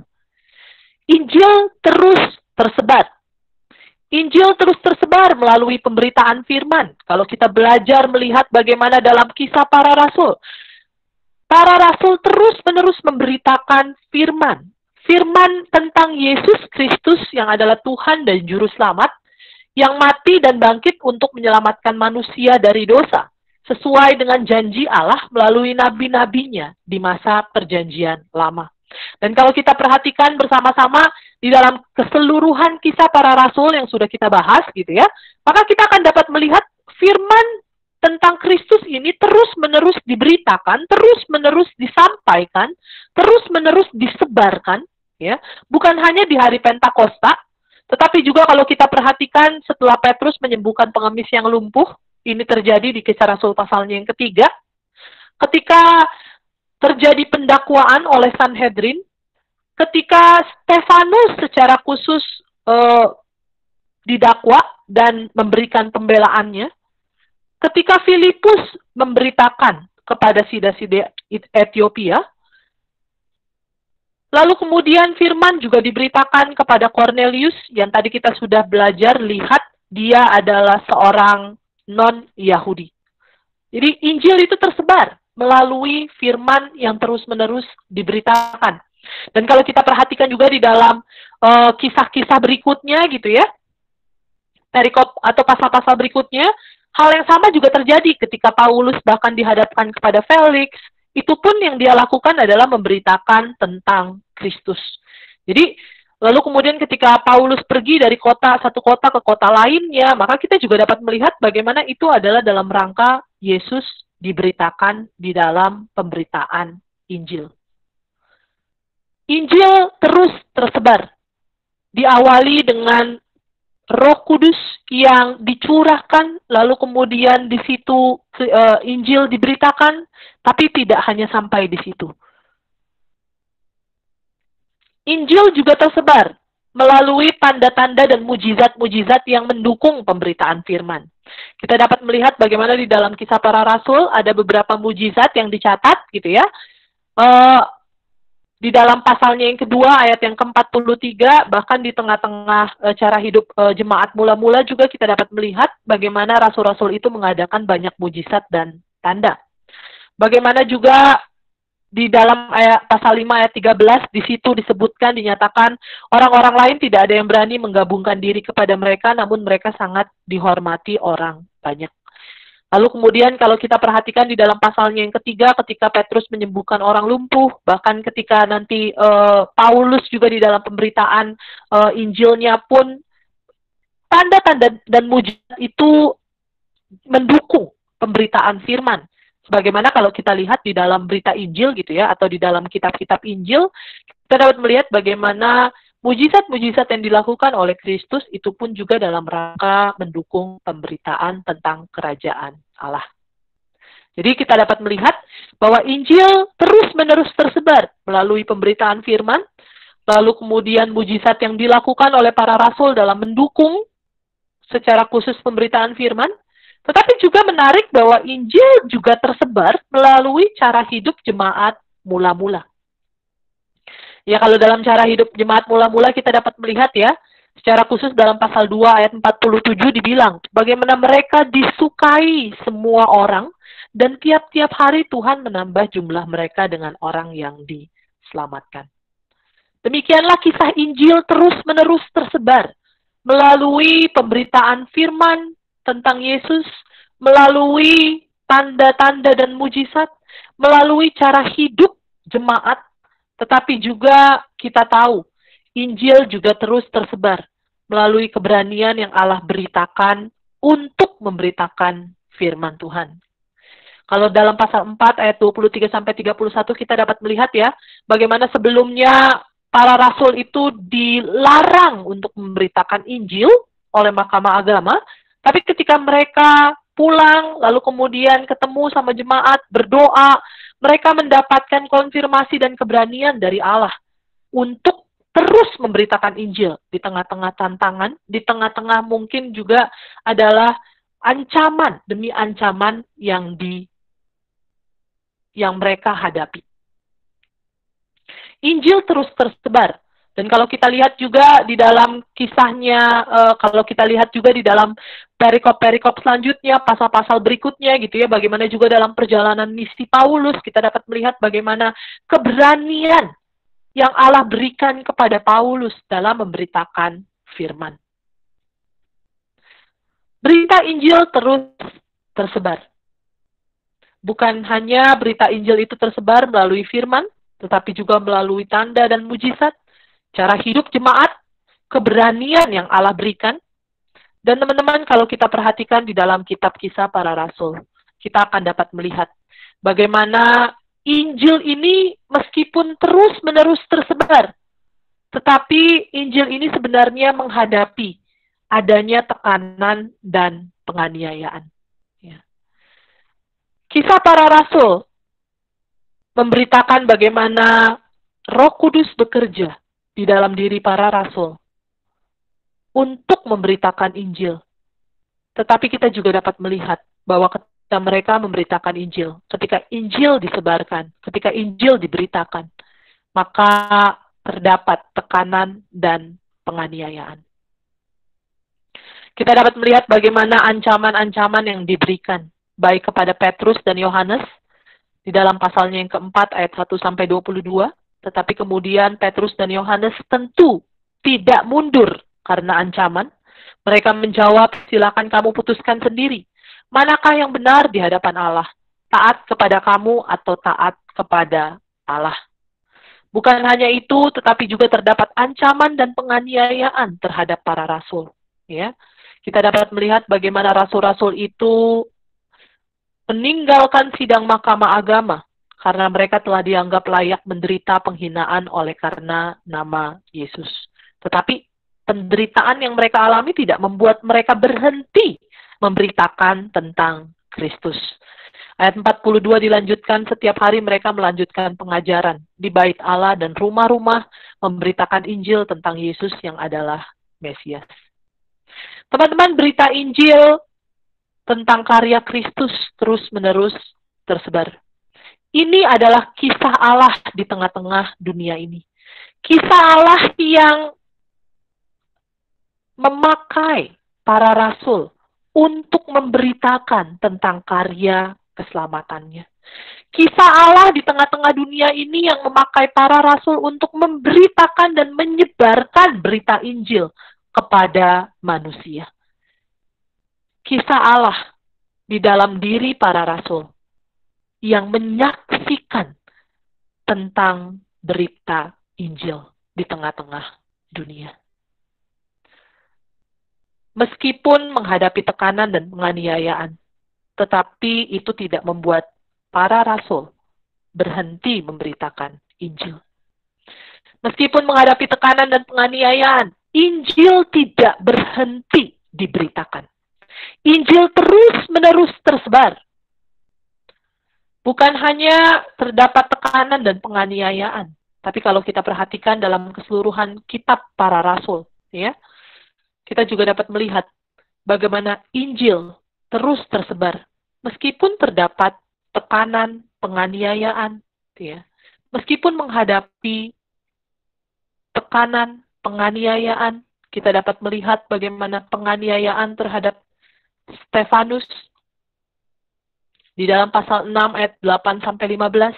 S3: Injil terus tersebar. Injil terus tersebar melalui pemberitaan firman. Kalau kita belajar melihat bagaimana dalam kisah para rasul terus-menerus memberitakan firman. Firman tentang Yesus Kristus yang adalah Tuhan dan Juru Selamat, yang mati dan bangkit untuk menyelamatkan manusia dari dosa, sesuai dengan janji Allah melalui nabi-nabinya di masa perjanjian lama. Dan kalau kita perhatikan bersama-sama di dalam keseluruhan kisah para rasul yang sudah kita bahas gitu ya, maka kita akan dapat melihat firman tentang Kristus ini terus-menerus diberitakan, terus-menerus disampaikan, terus-menerus disebarkan, ya. Bukan hanya di hari Pentakosta, tetapi juga kalau kita perhatikan setelah Petrus menyembuhkan pengemis yang lumpuh, ini terjadi di Kisah Rasul pasalnya yang ketiga, ketika terjadi pendakwaan oleh Sanhedrin, ketika Stefanus secara khusus didakwa dan memberikan pembelaannya, ketika Filipus memberitakan kepada sida-sida Ethiopia, lalu kemudian firman juga diberitakan kepada Cornelius, yang tadi kita sudah belajar, lihat dia adalah seorang non-Yahudi. Jadi Injil itu tersebar melalui firman yang terus-menerus diberitakan. Dan kalau kita perhatikan juga di dalam kisah-kisah berikutnya gitu ya, perikop atau pasal-pasal berikutnya, hal yang sama juga terjadi ketika Paulus bahkan dihadapkan kepada Felix. Itu pun yang dia lakukan adalah memberitakan tentang Kristus. Jadi, lalu kemudian ketika Paulus pergi dari satu kota ke kota lainnya, maka kita juga dapat melihat bagaimana itu adalah dalam rangka Yesus diberitakan di dalam pemberitaan Injil. Injil terus tersebar. Diawali dengan Roh Kudus yang dicurahkan, lalu kemudian di situ Injil diberitakan, tapi tidak hanya sampai di situ. Injil juga tersebar melalui tanda-tanda dan mujizat-mujizat yang mendukung pemberitaan firman. Kita dapat melihat bagaimana di dalam Kisah Para Rasul ada beberapa mujizat yang dicatat gitu ya. Di dalam pasalnya yang kedua, ayat yang ke-43, bahkan di tengah-tengah cara hidup jemaat mula-mula juga kita dapat melihat bagaimana rasul-rasul itu mengadakan banyak mujizat dan tanda. Bagaimana juga di dalam pasal 5 ayat 13, di situ disebutkan, dinyatakan, orang-orang lain tidak ada yang berani menggabungkan diri kepada mereka, namun mereka sangat dihormati orang banyak. Lalu kemudian kalau kita perhatikan di dalam pasalnya yang ketiga, ketika Petrus menyembuhkan orang lumpuh, bahkan ketika nanti Paulus juga di dalam pemberitaan Injilnya pun, tanda-tanda dan mujizat itu mendukung pemberitaan firman. Sebagaimana kalau kita lihat di dalam berita Injil gitu ya, atau di dalam kitab-kitab Injil, kita dapat melihat bagaimana mujizat-mujizat yang dilakukan oleh Kristus itu pun juga dalam rangka mendukung pemberitaan tentang kerajaan Allah. Jadi kita dapat melihat bahwa Injil terus-menerus tersebar melalui pemberitaan firman, lalu kemudian mujizat yang dilakukan oleh para rasul dalam mendukung secara khusus pemberitaan firman, tetapi juga menarik bahwa Injil juga tersebar melalui cara hidup jemaat mula-mula. Ya, kalau dalam cara hidup jemaat mula-mula kita dapat melihat ya, secara khusus dalam pasal 2 ayat 47 dibilang, bagaimana mereka disukai semua orang, dan tiap-tiap hari Tuhan menambah jumlah mereka dengan orang yang diselamatkan. Demikianlah kisah Injil terus-menerus tersebar melalui pemberitaan firman tentang Yesus, melalui tanda-tanda dan mujizat, melalui cara hidup jemaat, tetapi juga kita tahu Injil juga terus tersebar melalui keberanian yang Allah beritakan untuk memberitakan firman Tuhan. Kalau dalam pasal 4 ayat 23-31 kita dapat melihat ya, bagaimana sebelumnya para rasul itu dilarang untuk memberitakan Injil oleh Mahkamah Agama, tapi ketika mereka pulang, lalu kemudian ketemu sama jemaat, berdoa, mereka mendapatkan konfirmasi dan keberanian dari Allah untuk terus memberitakan Injil di tengah-tengah tantangan, di tengah-tengah mungkin juga adalah ancaman demi ancaman yang mereka hadapi. Injil terus tersebar. Dan kalau kita lihat juga di dalam kisahnya, kalau kita lihat juga di dalam perikop-perikop selanjutnya, pasal-pasal berikutnya gitu ya, bagaimana juga dalam perjalanan misi Paulus, kita dapat melihat bagaimana keberanian yang Allah berikan kepada Paulus dalam memberitakan firman. Berita Injil terus tersebar. Bukan hanya berita Injil itu tersebar melalui firman, tetapi juga melalui tanda dan mujizat, cara hidup jemaat, keberanian yang Allah berikan. Dan teman-teman, kalau kita perhatikan di dalam kitab Kisah Para Rasul, kita akan dapat melihat bagaimana Injil ini meskipun terus-menerus tersebar, tetapi Injil ini sebenarnya menghadapi adanya tekanan dan penganiayaan. Kisah Para Rasul memberitakan bagaimana Roh Kudus bekerja di dalam diri para rasul untuk memberitakan Injil. Tetapi kita juga dapat melihat bahwa ketika mereka memberitakan Injil, ketika Injil disebarkan, ketika Injil diberitakan, maka terdapat tekanan dan penganiayaan. Kita dapat melihat bagaimana ancaman-ancaman yang diberikan, baik kepada Petrus dan Yohanes, di dalam pasalnya yang keempat, ayat 1-22, tetapi kemudian Petrus dan Yohanes tentu tidak mundur karena ancaman. Mereka menjawab, silakan kamu putuskan sendiri. Manakah yang benar di hadapan Allah? Taat kepada kamu atau taat kepada Allah? Bukan hanya itu, tetapi juga terdapat ancaman dan penganiayaan terhadap para rasul. Ya, kita dapat melihat bagaimana rasul-rasul itu meninggalkan sidang mahkamah agama karena mereka telah dianggap layak menderita penghinaan oleh karena nama Yesus. Tetapi penderitaan yang mereka alami tidak membuat mereka berhenti memberitakan tentang Kristus. Ayat 42 dilanjutkan, setiap hari mereka melanjutkan pengajaran di bait Allah dan rumah-rumah memberitakan Injil tentang Yesus yang adalah Mesias. Teman-teman, berita Injil tentang karya Kristus terus-menerus tersebar. Ini adalah kisah Allah di tengah-tengah dunia ini. Kisah Allah yang memakai para rasul untuk memberitakan tentang karya keselamatannya. Kisah Allah di tengah-tengah dunia ini yang memakai para rasul untuk memberitakan dan menyebarkan berita Injil kepada manusia. Kisah Allah di dalam diri para rasul yang menyaksikan tentang berita Injil di tengah-tengah dunia. Meskipun menghadapi tekanan dan penganiayaan, tetapi itu tidak membuat para rasul berhenti memberitakan Injil. Meskipun menghadapi tekanan dan penganiayaan, Injil tidak berhenti diberitakan. Injil terus-menerus tersebar. Bukan hanya terdapat tekanan dan penganiayaan, tapi kalau kita perhatikan dalam keseluruhan kitab para rasul, ya, kita juga dapat melihat bagaimana Injil terus tersebar. Meskipun terdapat tekanan, penganiayaan, ya, meskipun menghadapi tekanan, penganiayaan, kita dapat melihat bagaimana penganiayaan terhadap Stefanus di dalam pasal 6 ayat 8-15.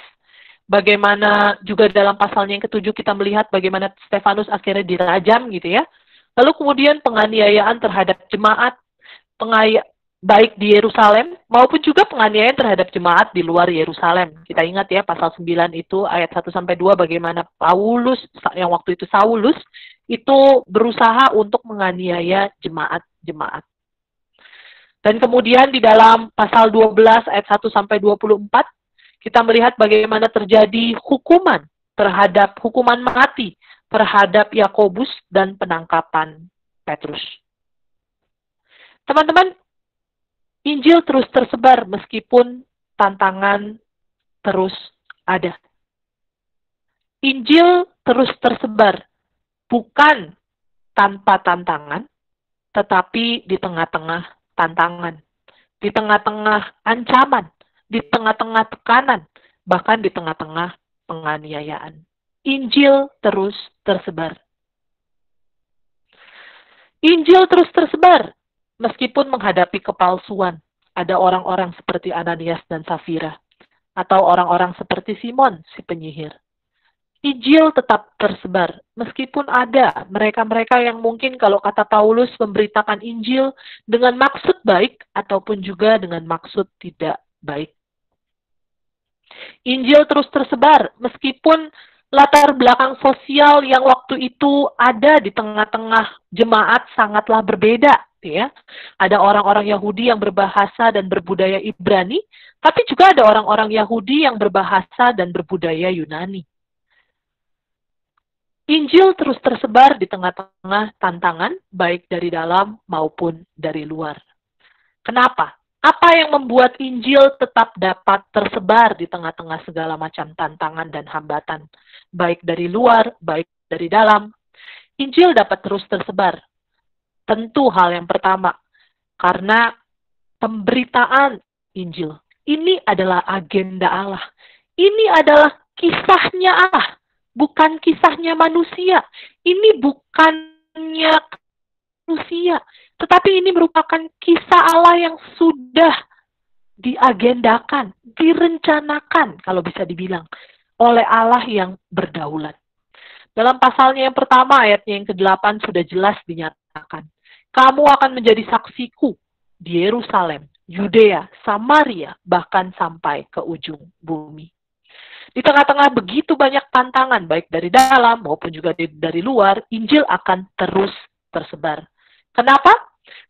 S3: Bagaimana juga dalam pasalnya yang ke-7 kita melihat bagaimana Stefanus akhirnya dirajam gitu ya. Lalu kemudian penganiayaan terhadap jemaat, baik di Yerusalem maupun juga penganiayaan terhadap jemaat di luar Yerusalem. Kita ingat ya pasal 9 itu ayat 1-2 bagaimana Paulus yang waktu itu Saulus itu berusaha untuk menganiaya jemaat-jemaat. Dan kemudian di dalam pasal 12 ayat 1-24 kita melihat bagaimana terjadi hukuman mati terhadap Yakobus dan penangkapan Petrus. Teman-teman, Injil terus tersebar meskipun tantangan terus ada. Injil terus tersebar bukan tanpa tantangan, tetapi di tengah-tengah tantangan. di tengah-tengah ancaman, di tengah-tengah tekanan, bahkan di tengah-tengah penganiayaan. Injil terus tersebar. Injil terus tersebar, meskipun menghadapi kepalsuan. Ada orang-orang seperti Ananias dan Safira, atau orang-orang seperti Simon, si penyihir. Injil tetap tersebar, meskipun ada mereka-mereka yang mungkin kalau kata Paulus memberitakan Injil dengan maksud baik ataupun juga dengan maksud tidak baik. Injil terus tersebar, meskipun latar belakang sosial yang waktu itu ada di tengah-tengah jemaat sangatlah berbeda. Ya. Ada orang-orang Yahudi yang berbahasa dan berbudaya Ibrani, tapi juga ada orang-orang Yahudi yang berbahasa dan berbudaya Yunani. Injil terus tersebar di tengah-tengah tantangan, baik dari dalam maupun dari luar. Kenapa? Apa yang membuat Injil tetap dapat tersebar di tengah-tengah segala macam tantangan dan hambatan, baik dari luar, baik dari dalam? Injil dapat terus tersebar. Tentu hal yang pertama, karena pemberitaan Injil. Ini adalah agenda Allah. Ini adalah kisahnya Allah. Bukan kisahnya manusia. Ini bukannya manusia. Tetapi ini merupakan kisah Allah yang sudah diagendakan, direncanakan, kalau bisa dibilang, oleh Allah yang berdaulat. Dalam pasalnya yang pertama, ayatnya yang ke-8 sudah jelas dinyatakan. Kamu akan menjadi saksiku di Yerusalem, Yudea, Samaria, bahkan sampai ke ujung bumi. Di tengah-tengah begitu banyak tantangan, baik dari dalam maupun juga dari luar, Injil akan terus tersebar. Kenapa?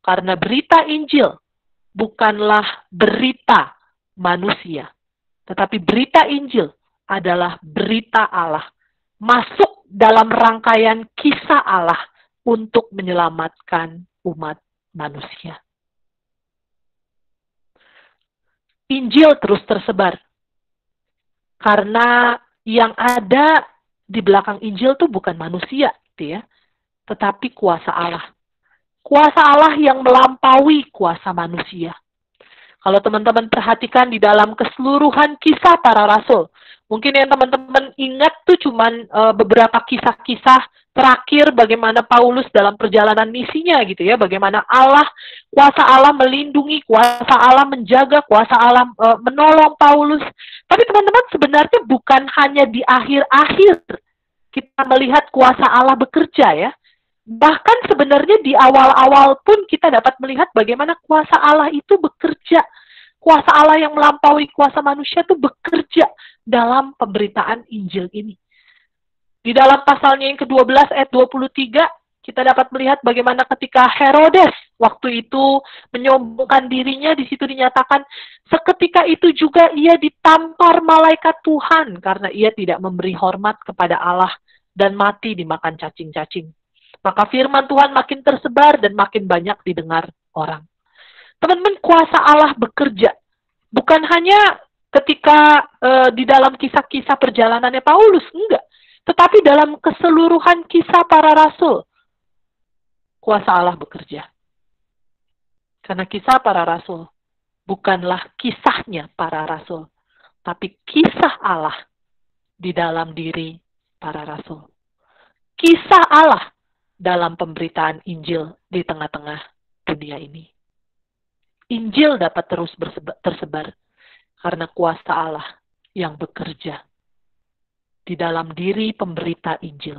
S3: Karena berita Injil bukanlah berita manusia, tetapi berita Injil adalah berita Allah, masuk dalam rangkaian kisah Allah untuk menyelamatkan umat manusia. Injil terus tersebar. Karena yang ada di belakang Injil itu bukan manusia, gitu ya, tetapi kuasa Allah. Kuasa Allah yang melampaui kuasa manusia. Kalau teman-teman perhatikan di dalam keseluruhan kisah para rasul, mungkin yang teman-teman ingat tuh cuman beberapa kisah-kisah terakhir bagaimana Paulus dalam perjalanan misinya gitu ya, bagaimana kuasa Allah melindungi, kuasa Allah menjaga, kuasa Allah menolong Paulus. Tapi teman-teman sebenarnya bukan hanya di akhir-akhir kita melihat kuasa Allah bekerja ya. Bahkan sebenarnya di awal-awal pun kita dapat melihat bagaimana kuasa Allah itu bekerja. Kuasa Allah yang melampaui kuasa manusia itu bekerja dalam pemberitaan Injil ini. Di dalam pasalnya yang ke-12 ayat 23, kita dapat melihat bagaimana ketika Herodes waktu itu menyombongkan dirinya, di situ dinyatakan, seketika itu juga ia ditampar malaikat Tuhan karena ia tidak memberi hormat kepada Allah dan mati dimakan cacing-cacing. Maka firman Tuhan makin tersebar dan makin banyak didengar orang. Teman-teman, kuasa Allah bekerja. Bukan hanya ketika di dalam kisah-kisah perjalanannya Paulus, enggak. Tetapi dalam keseluruhan kisah para rasul, kuasa Allah bekerja. Karena kisah para rasul bukanlah kisahnya para rasul, tapi kisah Allah di dalam diri para rasul. Kisah Allah dalam pemberitaan Injil di tengah-tengah dunia ini. Injil dapat terus tersebar karena kuasa Allah yang bekerja di dalam diri pemberita Injil.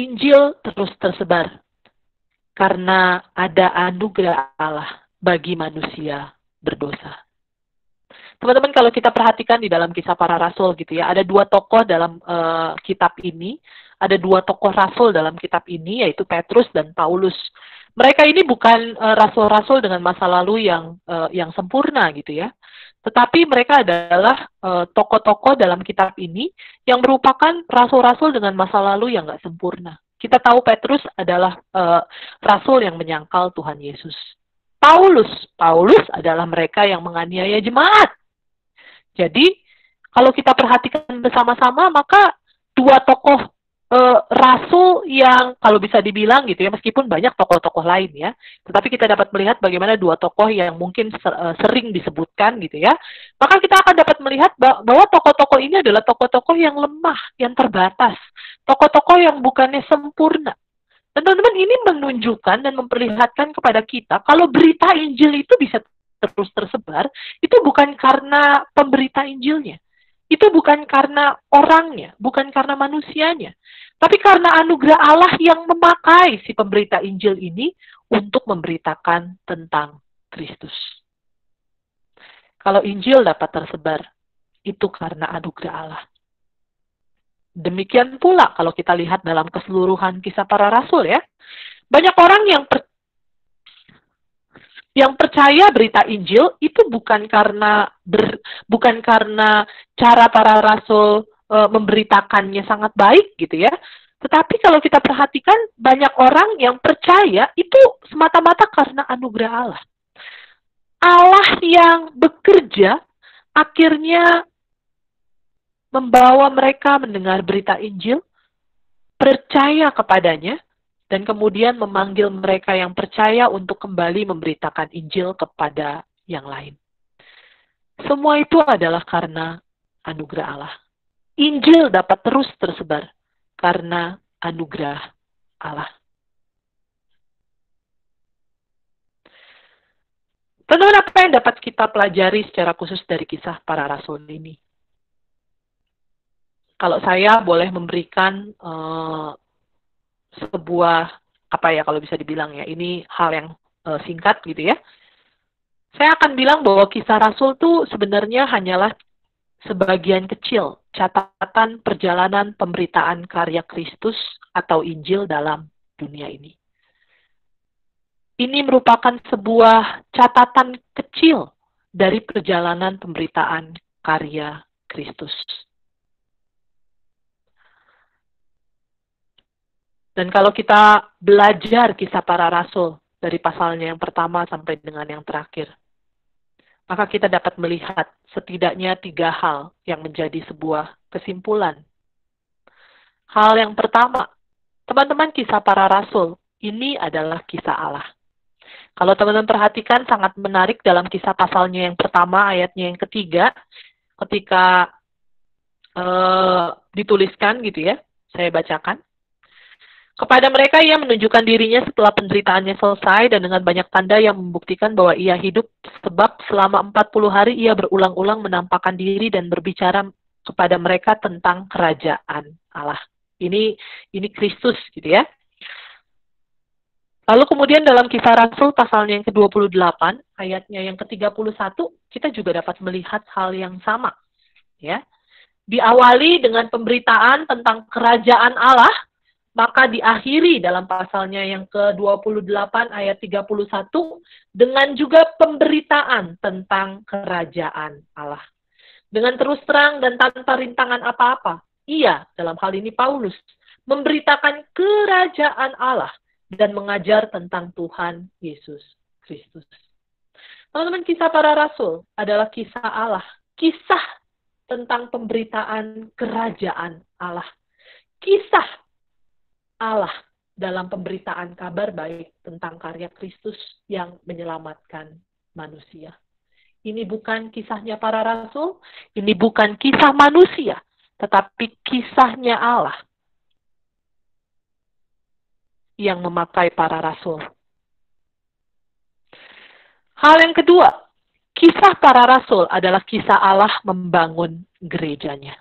S3: Injil terus tersebar karena ada anugerah Allah bagi manusia berdosa. Teman-teman, kalau kita perhatikan di dalam kisah para rasul gitu ya, ada dua tokoh dalam kitab ini, ada dua tokoh rasul dalam kitab ini, yaitu Petrus dan Paulus. Mereka ini bukan rasul-rasul dengan masa lalu yang sempurna gitu ya, tetapi mereka adalah tokoh-tokoh dalam kitab ini yang merupakan rasul-rasul dengan masa lalu yang nggak sempurna. Kita tahu Petrus adalah rasul yang menyangkal Tuhan Yesus. Paulus adalah mereka yang menganiaya jemaat. Jadi, kalau kita perhatikan bersama-sama, maka dua tokoh rasul yang kalau bisa dibilang gitu ya, meskipun banyak tokoh-tokoh lain ya, tetapi kita dapat melihat bagaimana dua tokoh yang mungkin sering disebutkan gitu ya, maka kita akan dapat melihat bahwa tokoh-tokoh ini adalah tokoh-tokoh yang lemah, yang terbatas, tokoh-tokoh yang bukannya sempurna. Dan teman-teman, ini menunjukkan dan memperlihatkan kepada kita kalau berita Injil itu bisa terus tersebar, itu bukan karena pemberita Injilnya. Itu bukan karena orangnya, bukan karena manusianya, tapi karena anugerah Allah yang memakai si pemberita Injil ini untuk memberitakan tentang Kristus. Kalau Injil dapat tersebar, itu karena anugerah Allah. Demikian pula kalau kita lihat dalam keseluruhan kisah para rasul ya. Banyak orang yang percaya berita Injil itu bukan karena cara para rasul memberitakannya sangat baik gitu ya. Tetapi kalau kita perhatikan, banyak orang yang percaya itu semata-mata karena anugerah Allah. Allah yang bekerja akhirnya membawa mereka mendengar berita Injil, percaya kepadanya, dan kemudian memanggil mereka yang percaya untuk kembali memberitakan Injil kepada yang lain. Semua itu adalah karena anugerah Allah. Injil dapat terus tersebar karena anugerah Allah. Teman-teman, apa yang dapat kita pelajari secara khusus dari kisah para rasul ini? Kalau saya boleh memberikan sebuah, apa ya kalau bisa dibilang ya, ini hal yang singkat gitu ya. Saya akan bilang bahwa kisah rasul itu sebenarnya hanyalah sebagian kecil catatan perjalanan pemberitaan karya Kristus atau Injil dalam dunia ini. Ini merupakan sebuah catatan kecil dari perjalanan pemberitaan karya Kristus. Dan kalau kita belajar kisah para rasul dari pasalnya yang pertama sampai dengan yang terakhir, maka kita dapat melihat setidaknya 3 hal yang menjadi sebuah kesimpulan. Hal yang pertama, teman-teman, kisah para rasul ini adalah kisah Allah. Kalau teman-teman perhatikan, sangat menarik dalam kisah pasalnya yang pertama, ayatnya yang ketiga, ketika dituliskan gitu ya, saya bacakan. Kepada mereka ia menunjukkan dirinya setelah penderitaannya selesai dan dengan banyak tanda yang membuktikan bahwa ia hidup, sebab selama 40 hari ia berulang-ulang menampakkan diri dan berbicara kepada mereka tentang kerajaan Allah. Ini Kristus gitu ya. Lalu kemudian dalam kisah Rasul pasalnya yang ke-28, ayatnya yang ke-31, kita juga dapat melihat hal yang sama. Ya. Diawali dengan pemberitaan tentang kerajaan Allah, maka diakhiri dalam pasalnya yang ke-28 ayat 31 dengan juga pemberitaan tentang kerajaan Allah. Dengan terus terang dan tanpa rintangan apa-apa, ia, dalam hal ini Paulus, memberitakan kerajaan Allah dan mengajar tentang Tuhan Yesus Kristus. Teman-teman, kisah para rasul adalah kisah Allah. Kisah tentang pemberitaan kerajaan Allah. Kisah Allah dalam pemberitaan kabar baik tentang karya Kristus yang menyelamatkan manusia. Ini bukan kisahnya para rasul, ini bukan kisah manusia, tetapi kisahnya Allah yang memakai para rasul. Hal yang kedua, kisah para rasul adalah kisah Allah membangun gerejanya.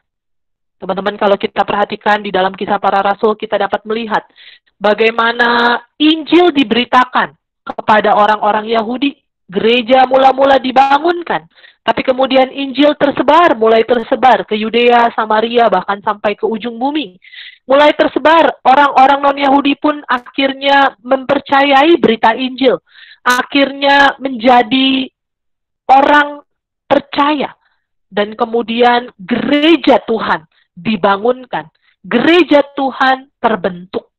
S3: Teman-teman, kalau kita perhatikan di dalam kisah para rasul, kita dapat melihat bagaimana Injil diberitakan kepada orang-orang Yahudi. Gereja mula-mula dibangunkan, tapi kemudian Injil mulai tersebar ke Yudea, Samaria, bahkan sampai ke ujung bumi. Mulai tersebar, orang-orang non-Yahudi pun akhirnya mempercayai berita Injil. Akhirnya menjadi orang percaya. Dan kemudian gereja Tuhan dibangunkan. Gereja Tuhan terbentuk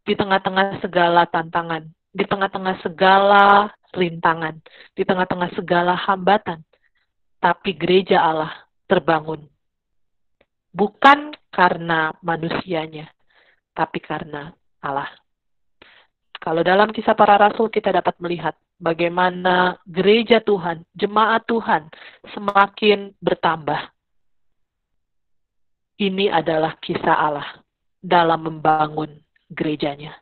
S3: di tengah-tengah segala tantangan, di tengah-tengah segala rintangan, di tengah-tengah segala hambatan. Tapi gereja Allah terbangun. Bukan karena manusianya, tapi karena Allah. Kalau dalam Kisah Para Rasul kita dapat melihat bagaimana gereja Tuhan, jemaat Tuhan semakin bertambah. Ini adalah kisah Allah dalam membangun gerejanya.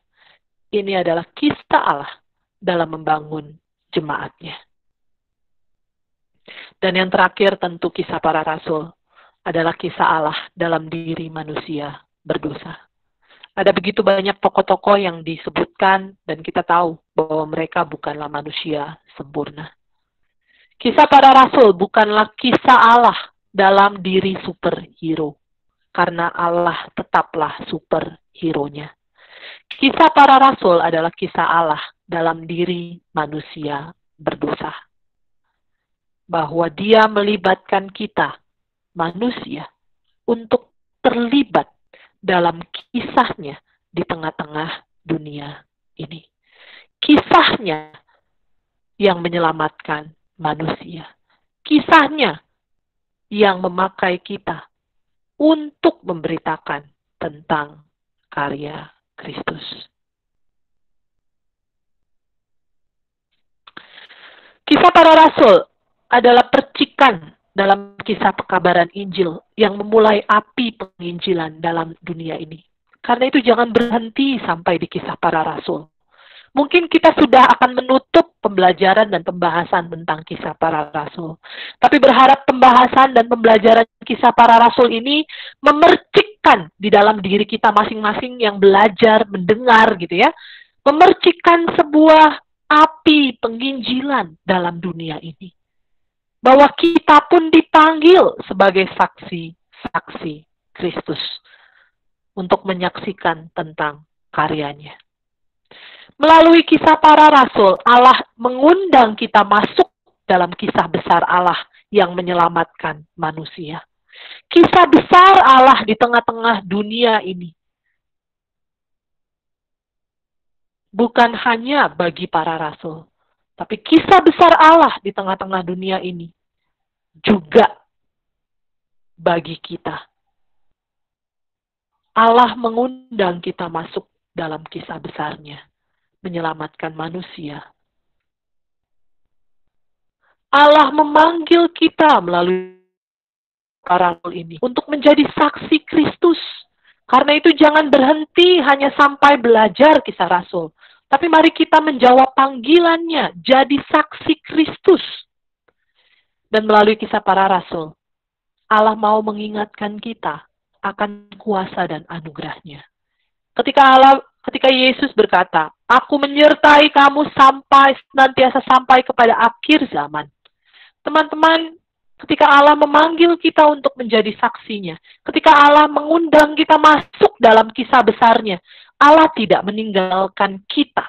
S3: Ini adalah kisah Allah dalam membangun jemaatnya. Dan yang terakhir tentu Kisah Para Rasul adalah kisah Allah dalam diri manusia berdosa. Ada begitu banyak tokoh-tokoh yang disebutkan dan kita tahu bahwa mereka bukanlah manusia sempurna. Kisah Para Rasul bukanlah kisah Allah dalam diri superhero, karena Allah tetaplah superhero-nya. Kisah Para Rasul adalah kisah Allah dalam diri manusia berdosa. Bahwa Dia melibatkan kita, manusia, untuk terlibat dalam kisahnya di tengah-tengah dunia ini. Kisahnya yang menyelamatkan manusia. Kisahnya yang memakai kita untuk memberitakan tentang karya Kristus. Kisah Para Rasul adalah percikan dalam kisah pekabaran Injil yang memulai api penginjilan dalam dunia ini. Karena itu jangan berhenti sampai di Kisah Para Rasul. Mungkin kita sudah akan menutup pembelajaran dan pembahasan tentang Kisah Para Rasul. Tapi berharap pembahasan dan pembelajaran Kisah Para Rasul ini memercikkan di dalam diri kita masing-masing yang belajar, mendengar gitu ya. Memercikkan sebuah api penginjilan dalam dunia ini. Bahwa kita pun dipanggil sebagai saksi-saksi Kristus untuk menyaksikan tentang karyanya. Melalui Kisah Para Rasul, Allah mengundang kita masuk dalam kisah besar Allah yang menyelamatkan manusia. Kisah besar Allah di tengah-tengah dunia ini. Bukan hanya bagi para rasul, tapi kisah besar Allah di tengah-tengah dunia ini juga bagi kita. Allah mengundang kita masuk dalam kisah besarnya, menyelamatkan manusia. Allah memanggil kita melalui para rasul ini untuk menjadi saksi Kristus. Karena itu jangan berhenti hanya sampai belajar kisah rasul. Tapi mari kita menjawab panggilannya, jadi saksi Kristus. Dan melalui Kisah Para Rasul, Allah mau mengingatkan kita akan kuasa dan anugerahnya. Ketika Yesus berkata, "Aku menyertai kamu senantiasa sampai kepada akhir zaman." Teman-teman, ketika Allah memanggil kita untuk menjadi saksinya, ketika Allah mengundang kita masuk dalam kisah besarnya, Allah tidak meninggalkan kita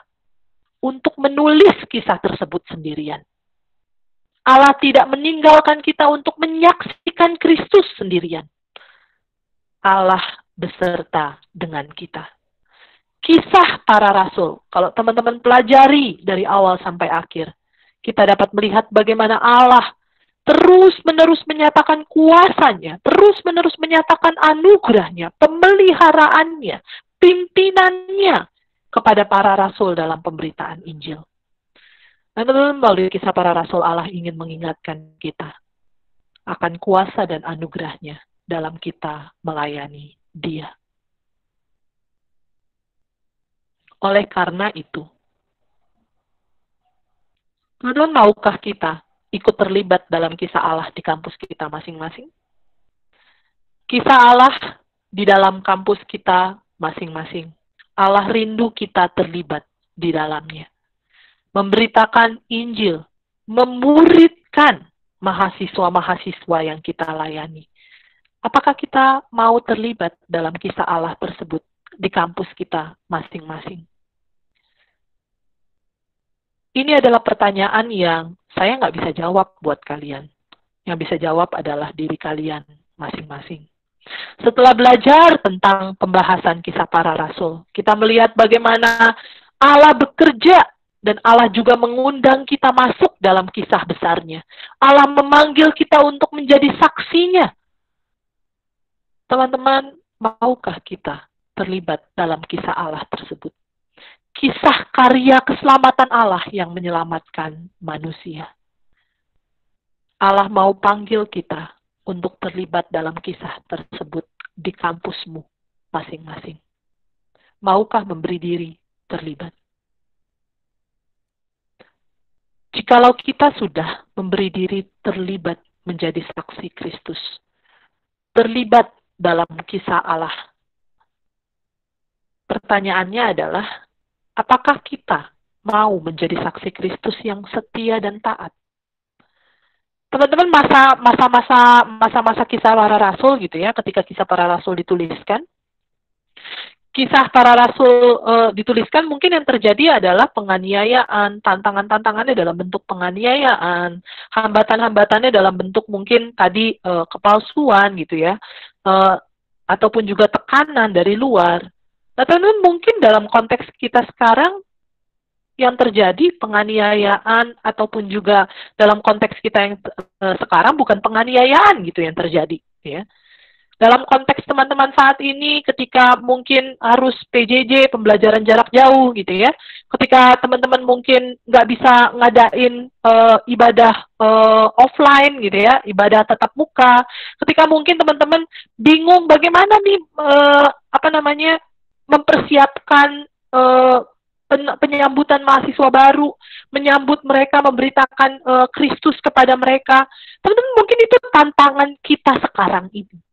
S3: untuk menulis kisah tersebut sendirian. Allah tidak meninggalkan kita untuk menyaksikan Kristus sendirian. Allah beserta dengan kita. Kisah para rasul, kalau teman-teman pelajari dari awal sampai akhir, kita dapat melihat bagaimana Allah terus-menerus menyatakan kuasanya, terus-menerus menyatakan anugerahnya, pemeliharaannya, pimpinannya kepada para rasul dalam pemberitaan Injil. Dan teman-teman, melalui Kisah Para Rasul, Allah ingin mengingatkan kita akan kuasa dan anugerahnya dalam kita melayani Dia. Oleh karena itu, teman-teman, maukah kita ikut terlibat dalam kisah Allah di kampus kita masing-masing? Kisah Allah di dalam kampus kita masing-masing. Allah rindu kita terlibat di dalamnya. Memberitakan Injil, memuridkan mahasiswa-mahasiswa yang kita layani. Apakah kita mau terlibat dalam kisah Allah tersebut di kampus kita masing-masing? Ini adalah pertanyaan yang saya nggak bisa jawab buat kalian. Yang bisa jawab adalah diri kalian masing-masing. Setelah belajar tentang pembahasan kisah para rasul, kita melihat bagaimana Allah bekerja dan Allah juga mengundang kita masuk dalam kisah besarnya. Allah memanggil kita untuk menjadi saksinya. Teman-teman, maukah kita terlibat dalam kisah Allah tersebut? Kisah karya keselamatan Allah yang menyelamatkan manusia. Allah mau panggil kita untuk terlibat dalam kisah tersebut di kampusmu masing-masing. Maukah memberi diri terlibat? Jikalau kita sudah memberi diri terlibat menjadi saksi Kristus, terlibat dalam kisah Allah, pertanyaannya adalah, apakah kita mau menjadi saksi Kristus yang setia dan taat? Teman-teman, masa-masa kisah para rasul gitu ya, ketika kisah para rasul dituliskan, kisah para rasul dituliskan, mungkin yang terjadi adalah penganiayaan, tantangannya dalam bentuk penganiayaan, hambatan-hambatannya dalam bentuk mungkin tadi kepalsuan gitu ya, ataupun juga tekanan dari luar. Nah, teman-teman, mungkin dalam konteks kita sekarang yang terjadi penganiayaan, ataupun juga dalam konteks kita yang sekarang bukan penganiayaan gitu yang terjadi ya. Dalam konteks teman-teman saat ini, ketika mungkin harus PJJ, pembelajaran jarak jauh gitu ya, ketika teman-teman mungkin nggak bisa ngadain ibadah offline gitu ya, ibadah tatap muka, ketika mungkin teman-teman bingung bagaimana nih mempersiapkan penyambutan mahasiswa baru, menyambut mereka, memberitakan Kristus kepada mereka. Teman-teman, mungkin itu tantangan kita sekarang ini.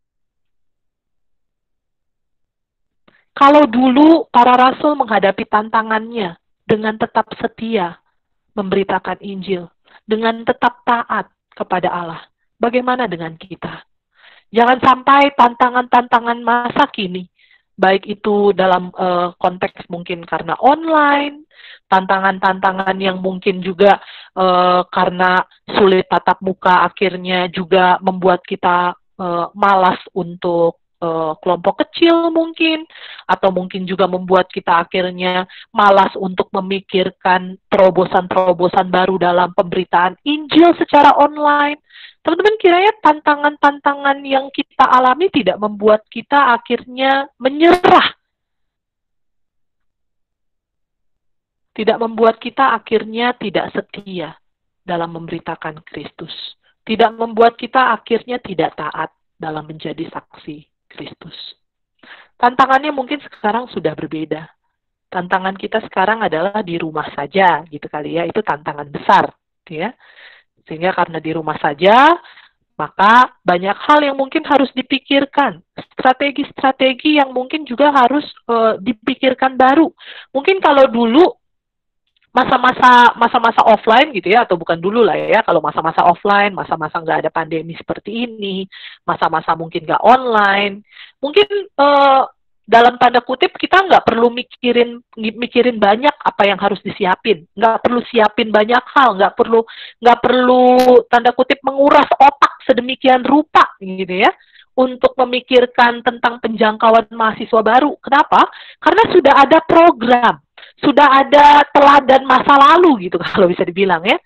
S3: Kalau dulu para rasul menghadapi tantangannya dengan tetap setia memberitakan Injil, dengan tetap taat kepada Allah, bagaimana dengan kita? Jangan sampai tantangan-tantangan masa kini, baik itu dalam konteks mungkin karena online, tantangan-tantangan yang mungkin juga karena sulit tatap muka akhirnya juga membuat kita malas untuk kelompok kecil mungkin, atau mungkin juga membuat kita akhirnya malas untuk memikirkan terobosan-terobosan baru dalam pemberitaan Injil secara online. Teman-teman, kiranya tantangan-tantangan yang kita alami tidak membuat kita akhirnya menyerah. Tidak membuat kita akhirnya tidak setia dalam memberitakan Kristus. Tidak membuat kita akhirnya tidak taat dalam menjadi saksi Kristus. Tantangannya mungkin sekarang sudah berbeda. Tantangan kita sekarang adalah di rumah saja, gitu kali ya. Itu tantangan besar, gitu ya. Sehingga karena di rumah saja, maka banyak hal yang mungkin harus dipikirkan. Strategi-strategi yang mungkin juga harus dipikirkan baru. Mungkin kalau dulu, masa-masa offline gitu ya, atau bukan dulu lah ya, kalau masa-masa offline, masa-masa nggak ada pandemi seperti ini, masa-masa mungkin nggak online, mungkin dalam tanda kutip kita nggak perlu mikirin banyak apa yang harus disiapin, nggak perlu siapin banyak hal, nggak perlu tanda kutip menguras otak sedemikian rupa gitu ya untuk memikirkan tentang penjangkauan mahasiswa baru. Kenapa? Karena sudah ada program, sudah ada teladan masa lalu gitu kalau bisa dibilang ya.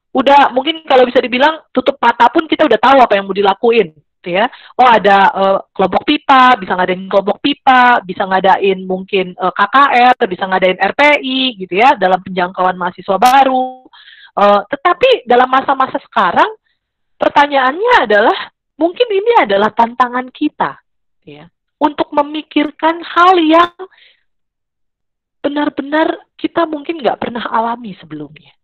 S3: Udah mungkin kalau bisa dibilang tutup mata pun kita udah tahu apa yang mau dilakuin. Ya, ada kelompok pipa, bisa ngadain kelompok pipa, bisa ngadain mungkin KKR, bisa ngadain RPI gitu ya dalam penjangkauan mahasiswa baru. Tetapi dalam masa-masa sekarang, pertanyaannya adalah mungkin ini adalah tantangan kita, ya, untuk memikirkan hal yang benar-benar kita mungkin nggak pernah alami sebelumnya.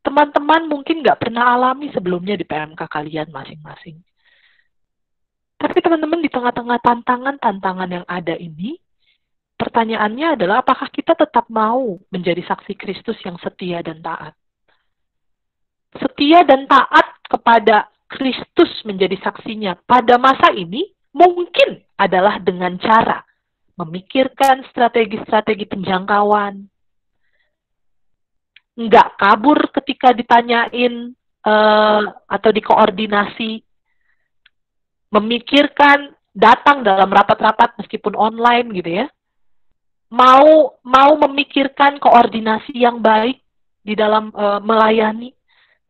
S3: Teman-teman mungkin nggak pernah alami sebelumnya di PMK kalian masing-masing. Tapi teman-teman, di tengah-tengah tantangan-tantangan yang ada ini, pertanyaannya adalah apakah kita tetap mau menjadi saksi Kristus yang setia dan taat? Setia dan taat kepada Kristus menjadi saksinya pada masa ini mungkin adalah dengan cara memikirkan strategi-strategi penjangkauan, nggak kabur ketika ditanyain atau dikoordinasi, memikirkan datang dalam rapat-rapat meskipun online gitu ya, mau memikirkan koordinasi yang baik di dalam melayani.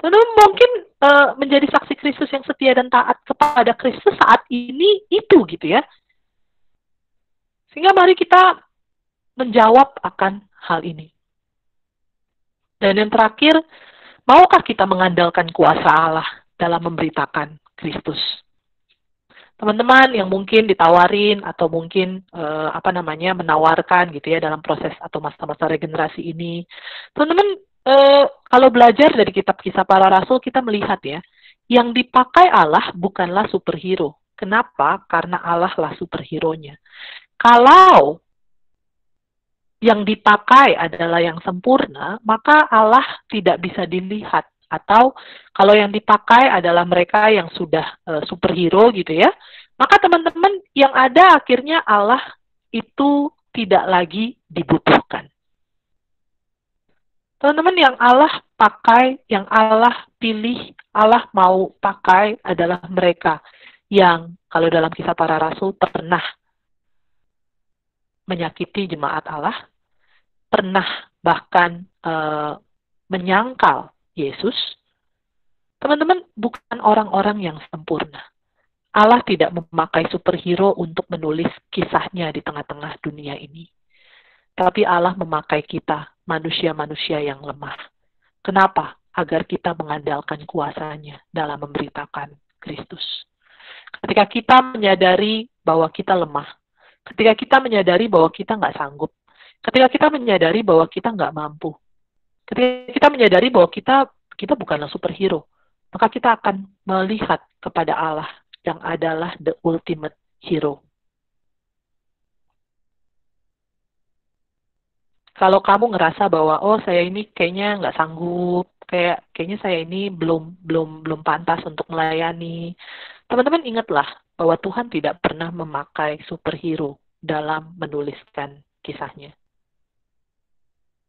S3: Lalu mungkin menjadi saksi Kristus yang setia dan taat kepada Kristus saat ini itu gitu ya. Sehingga mari kita menjawab akan hal ini. Dan yang terakhir, maukah kita mengandalkan kuasa Allah dalam memberitakan Kristus? Teman-teman yang mungkin ditawarin atau mungkin menawarkan gitu ya dalam proses atau masa-masa regenerasi ini, teman-teman kalau belajar dari kitab Kisah Para Rasul kita melihat ya, yang dipakai Allah bukanlah superhero. Kenapa? Karena Allah lah superhero-nya. Kalau yang dipakai adalah yang sempurna, maka Allah tidak bisa dilihat. Atau kalau yang dipakai adalah mereka yang sudah superhero gitu ya, maka teman-teman yang ada akhirnya Allah itu tidak lagi dibutuhkan. Teman-teman yang Allah pakai, yang Allah pilih, Allah mau pakai adalah mereka yang kalau dalam Kisah Para Rasul pernah menyakiti jemaat Allah, pernah bahkan menyangkal Yesus. Teman-teman, bukan orang-orang yang sempurna. Allah tidak memakai superhero untuk menulis kisahnya di tengah-tengah dunia ini. Tapi Allah memakai kita, manusia-manusia yang lemah. Kenapa? Agar kita mengandalkan kuasanya dalam memberitakan Kristus. Ketika kita menyadari bahwa kita lemah, ketika kita menyadari bahwa kita nggak sanggup, ketika kita menyadari bahwa kita nggak mampu, ketika kita menyadari bahwa kita bukanlah superhero, maka kita akan melihat kepada Allah yang adalah the ultimate hero. Kalau kamu ngerasa bahwa saya ini kayaknya nggak sanggup, kayaknya saya ini belum pantas untuk melayani, teman-teman ingatlah bahwa Tuhan tidak pernah memakai superhero dalam menuliskan kisahnya.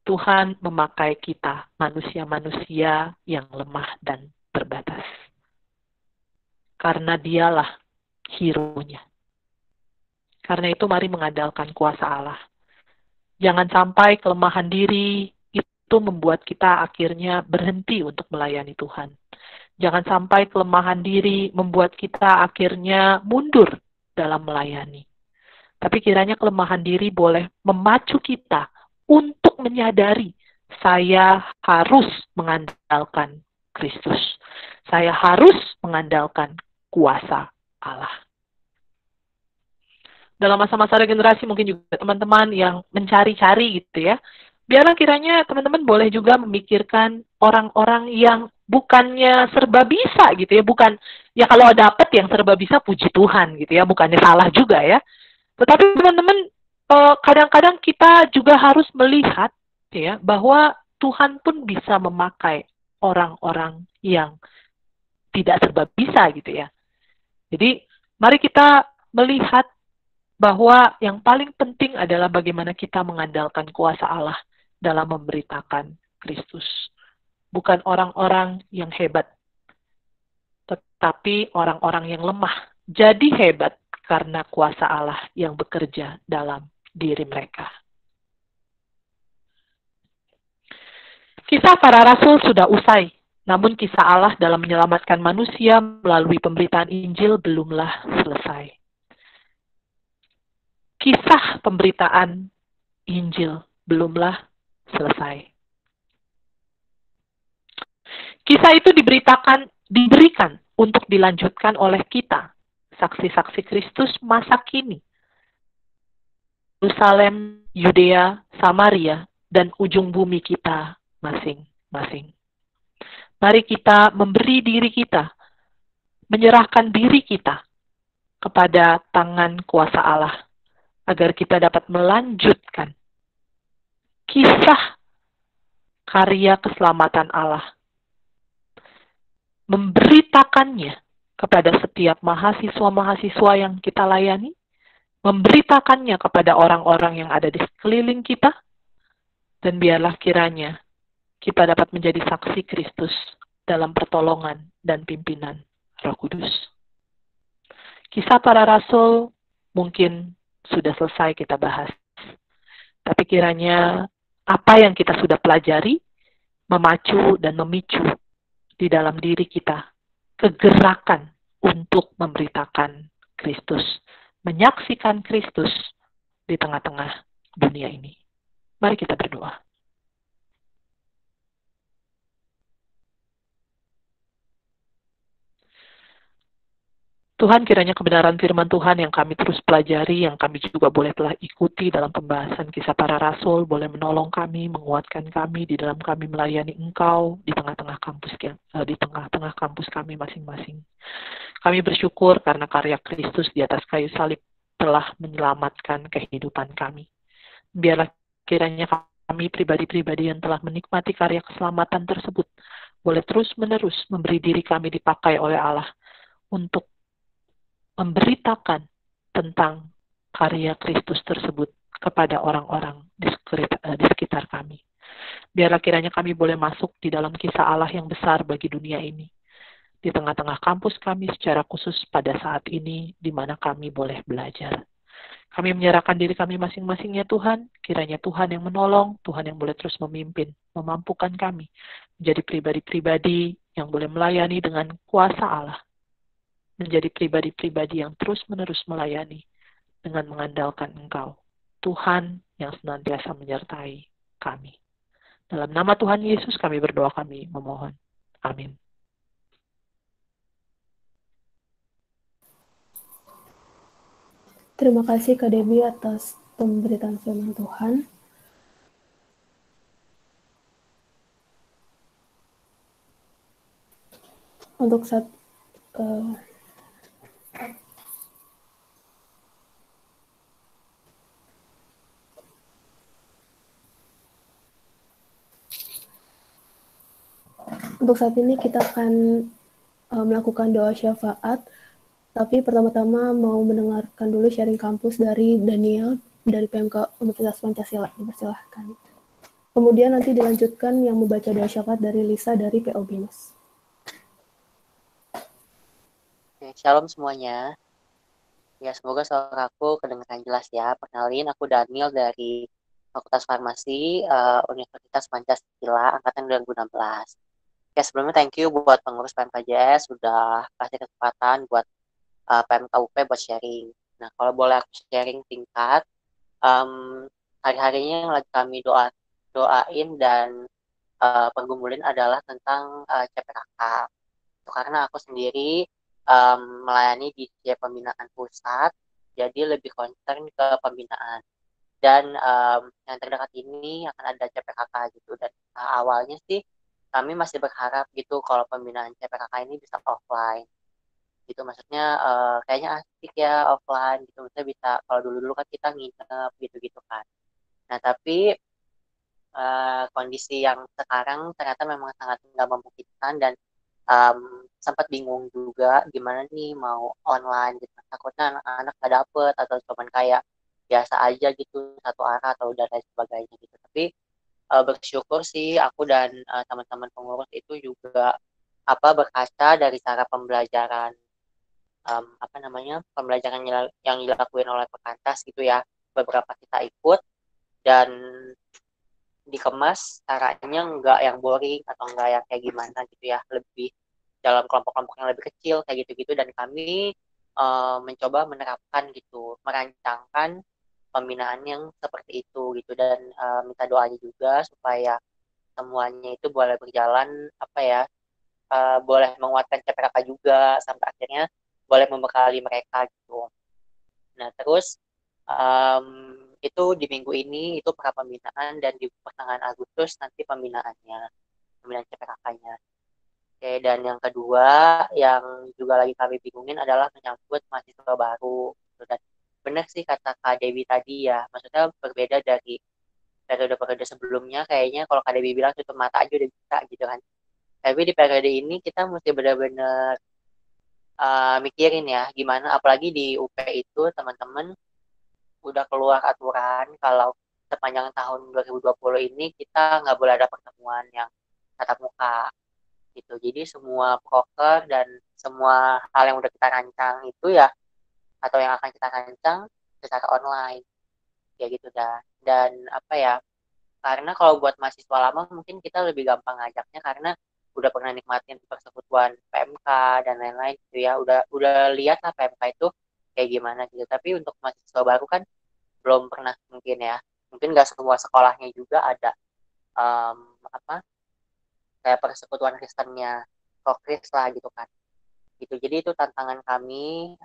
S3: Tuhan memakai kita, manusia-manusia yang lemah dan terbatas. Karena dialah hero-nya. Karena itu mari mengandalkan kuasa Allah. Jangan sampai kelemahan diri itu membuat kita akhirnya berhenti untuk melayani Tuhan. Jangan sampai kelemahan diri membuat kita akhirnya mundur dalam melayani. Tapi kiranya kelemahan diri boleh memacu kita untuk menyadari saya harus mengandalkan Kristus. Saya harus mengandalkan kuasa Allah. Dalam masa-masa regenerasi mungkin juga teman-teman yang mencari-cari gitu ya. Biarlah kiranya teman-teman boleh juga memikirkan orang-orang yang bukannya serba bisa gitu ya. Bukan, ya kalau dapat yang serba bisa puji Tuhan gitu ya. Bukannya salah juga ya. Tetapi teman-teman kadang-kadang kita juga harus melihat ya bahwa Tuhan pun bisa memakai orang-orang yang tidak serba bisa gitu ya. Jadi mari kita melihat bahwa yang paling penting adalah bagaimana kita mengandalkan kuasa Allah dalam memberitakan Kristus. Bukan orang-orang yang hebat, tetapi orang-orang yang lemah. Jadi hebat karena kuasa Allah yang bekerja dalam diri mereka. Kisah para rasul sudah usai, namun kisah Allah dalam menyelamatkan manusia melalui pemberitaan Injil belumlah selesai. Kisah pemberitaan Injil belumlah selesai. Kisah itu diberikan untuk dilanjutkan oleh kita, saksi-saksi Kristus masa kini. Yerusalem, Yudea, Samaria, dan ujung bumi kita masing-masing. Mari kita memberi diri kita, menyerahkan diri kita kepada tangan kuasa Allah, agar kita dapat melanjutkan kisah karya keselamatan Allah. Memberitakannya kepada setiap mahasiswa-mahasiswa yang kita layani, memberitakannya kepada orang-orang yang ada di sekeliling kita, dan biarlah kiranya kita dapat menjadi saksi Kristus dalam pertolongan dan pimpinan Roh Kudus. Kisah para rasul mungkin sudah selesai kita bahas. Tapi kiranya apa yang kita sudah pelajari memacu dan memicu di dalam diri kita kegerakan untuk memberitakan Kristus, menyaksikan Kristus di tengah-tengah dunia ini. Mari kita berdoa. Tuhan, kiranya kebenaran firman Tuhan yang kami terus pelajari, yang kami juga boleh telah ikuti dalam pembahasan kisah para rasul, boleh menolong kami, menguatkan kami di dalam kami melayani Engkau di tengah-tengah kampus kami masing-masing. Kami bersyukur karena karya Kristus di atas kayu salib telah menyelamatkan kehidupan kami. Biarlah kiranya kami pribadi-pribadi yang telah menikmati karya keselamatan tersebut boleh terus-menerus memberi diri kami dipakai oleh Allah untuk memberitakan tentang karya Kristus tersebut kepada orang-orang di sekitar kami. Biarlah kiranya kami boleh masuk di dalam kisah Allah yang besar bagi dunia ini. Di tengah-tengah kampus kami secara khusus pada saat ini, di mana kami boleh belajar. Kami menyerahkan diri kami masing-masing ya Tuhan. Kiranya Tuhan yang menolong, Tuhan yang boleh terus memimpin, memampukan kami menjadi pribadi-pribadi yang boleh melayani dengan kuasa Allah. Menjadi pribadi-pribadi yang terus-menerus melayani dengan mengandalkan Engkau, Tuhan yang senantiasa menyertai kami. Dalam nama Tuhan Yesus kami berdoa, kami memohon. Amin.
S2: Terima kasih Kak Debbie atas pemberitaan firman Tuhan. Untuk saat ini kita akan melakukan doa syafaat, tapi pertama-tama mau mendengarkan dulu sharing kampus dari Daniel dari PMK Universitas Pancasila. Dipersilahkan. Kemudian nanti dilanjutkan yang membaca doa syafaat dari Lisa dari PO Binus.
S4: Shalom semuanya. Ya, semoga suaraku kedengaran jelas ya. Perkenalin, aku Daniel dari Fakultas Farmasi Universitas Pancasila angkatan 2016. Ya, sebelumnya thank you buat pengurus PMKJS sudah kasih kesempatan buat PMKUP buat sharing. Nah, kalau boleh aku sharing singkat, hari-harinya yang lagi kami doain dan pergumulin adalah tentang CPKK. Karena aku sendiri melayani di pembinaan pusat, jadi lebih concern ke pembinaan. Dan yang terdekat ini akan ada CPKK gitu. Dan awalnya sih kami masih berharap gitu kalau pembinaan CPKK ini bisa offline. Gitu, maksudnya kayaknya asik ya offline gitu. Maksudnya bisa, kalau dulu-dulu kan kita nginep gitu-gitu kan. Nah, tapi kondisi yang sekarang ternyata memang sangat nggak memungkinkan dan sempat bingung juga gimana nih mau online gitu. Takutnya anak-anak nggak dapet atau cuman kayak biasa aja gitu satu arah atau dan lain sebagainya gitu. Tapi bersyukur sih aku dan teman-teman pengurus itu juga berkaca dari cara pembelajaran pembelajaran yang dilakuin oleh Perkantas gitu ya. Beberapa kita ikut dan dikemas caranya nggak yang boring atau nggak yang kayak gimana gitu ya, lebih dalam kelompok-kelompok yang lebih kecil kayak gitu-gitu. Dan kami mencoba menerapkan gitu, merancangkan pembinaan yang seperti itu gitu. Dan minta doanya juga supaya semuanya itu boleh berjalan boleh menguatkan CPKK juga sampai akhirnya boleh membekali mereka gitu. Nah, terus itu di minggu ini itu pra pembinaan dan di pertengahan Agustus nanti pembinaan CPKK-nya. Oke, dan yang kedua yang juga lagi kami bingungin adalah menyambut mahasiswa baru. Dan benar sih kata Kak Dewi tadi ya, maksudnya berbeda dari periode-periode sebelumnya, kayaknya kalau Kak Dewi bilang tutup mata aja udah bisa gitu kan. Tapi di periode ini kita mesti benar-benar mikirin ya gimana, apalagi di UP itu teman-teman udah keluar aturan kalau sepanjang tahun 2020 ini kita nggak boleh ada pertemuan yang tatap muka gitu. Jadi semua proker dan semua hal yang udah kita rancang itu ya, atau yang akan kita rancang secara online ya gitu. Dan karena kalau buat mahasiswa lama mungkin kita lebih gampang ngajaknya karena udah pernah nikmatin persekutuan PMK dan lain-lain gitu ya, udah lihat lah PMK itu kayak gimana gitu. Tapi untuk mahasiswa baru kan belum pernah mungkin ya, mungkin nggak semua sekolahnya juga ada apa kayak persekutuan Kristennya Kokris lah gitu kan gitu. Jadi itu tantangan kami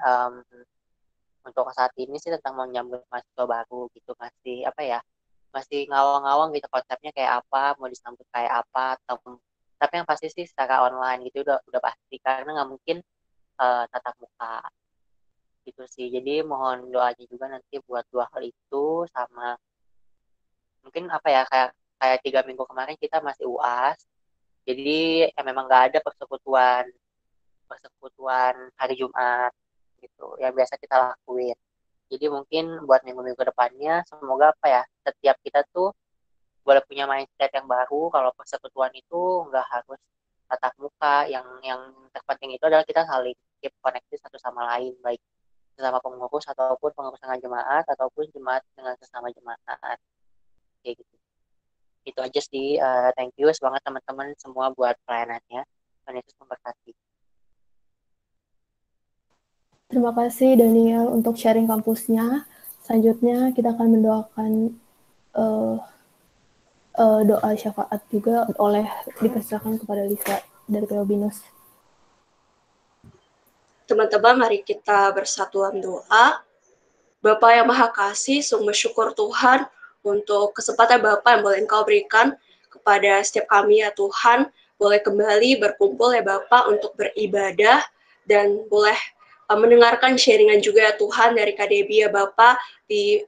S4: untuk saat ini sih, tentang menyambut mahasiswa baru gitu. Masih apa ya, masih ngawang-ngawang gitu konsepnya kayak apa, mau disambut kayak apa, tapi yang pasti sih secara online gitu udah pasti, karena nggak mungkin tatap muka gitu sih. Jadi mohon doanya juga nanti buat dua hal itu. Sama mungkin apa ya, kayak 3 minggu kemarin kita masih UAS, jadi memang nggak ada persekutuan persekutuan hari Jumat gitu yang biasa kita lakuin. Jadi mungkin buat minggu-minggu depannya, semoga apa ya, setiap kita tuh boleh punya mindset yang baru kalau persekutuan itu nggak harus tatap muka. Yang terpenting itu adalah kita saling keep koneksi satu sama lain, baik sesama pengurus ataupun pengurus dengan jemaat ataupun jemaat dengan sesama jemaat kayak gitu. Itu aja sih. Thank you banget teman-teman semua buat pelayanannya. Tuhan Yesus memberkati.
S2: Terima kasih Daniel untuk sharing kampusnya. Selanjutnya kita akan mendoakan doa syafaat juga oleh dipersilakan kepada Lisa dari PO Binus.
S5: Teman-teman, mari kita bersatu dalam doa. Bapa yang Maha Kasih, sungguh syukur Tuhan untuk kesempatan Bapa yang boleh Engkau berikan kepada setiap kami ya Tuhan, boleh kembali berkumpul ya Bapa untuk beribadah dan boleh mendengarkan sharingan juga ya Tuhan dari KDB ya Bapa di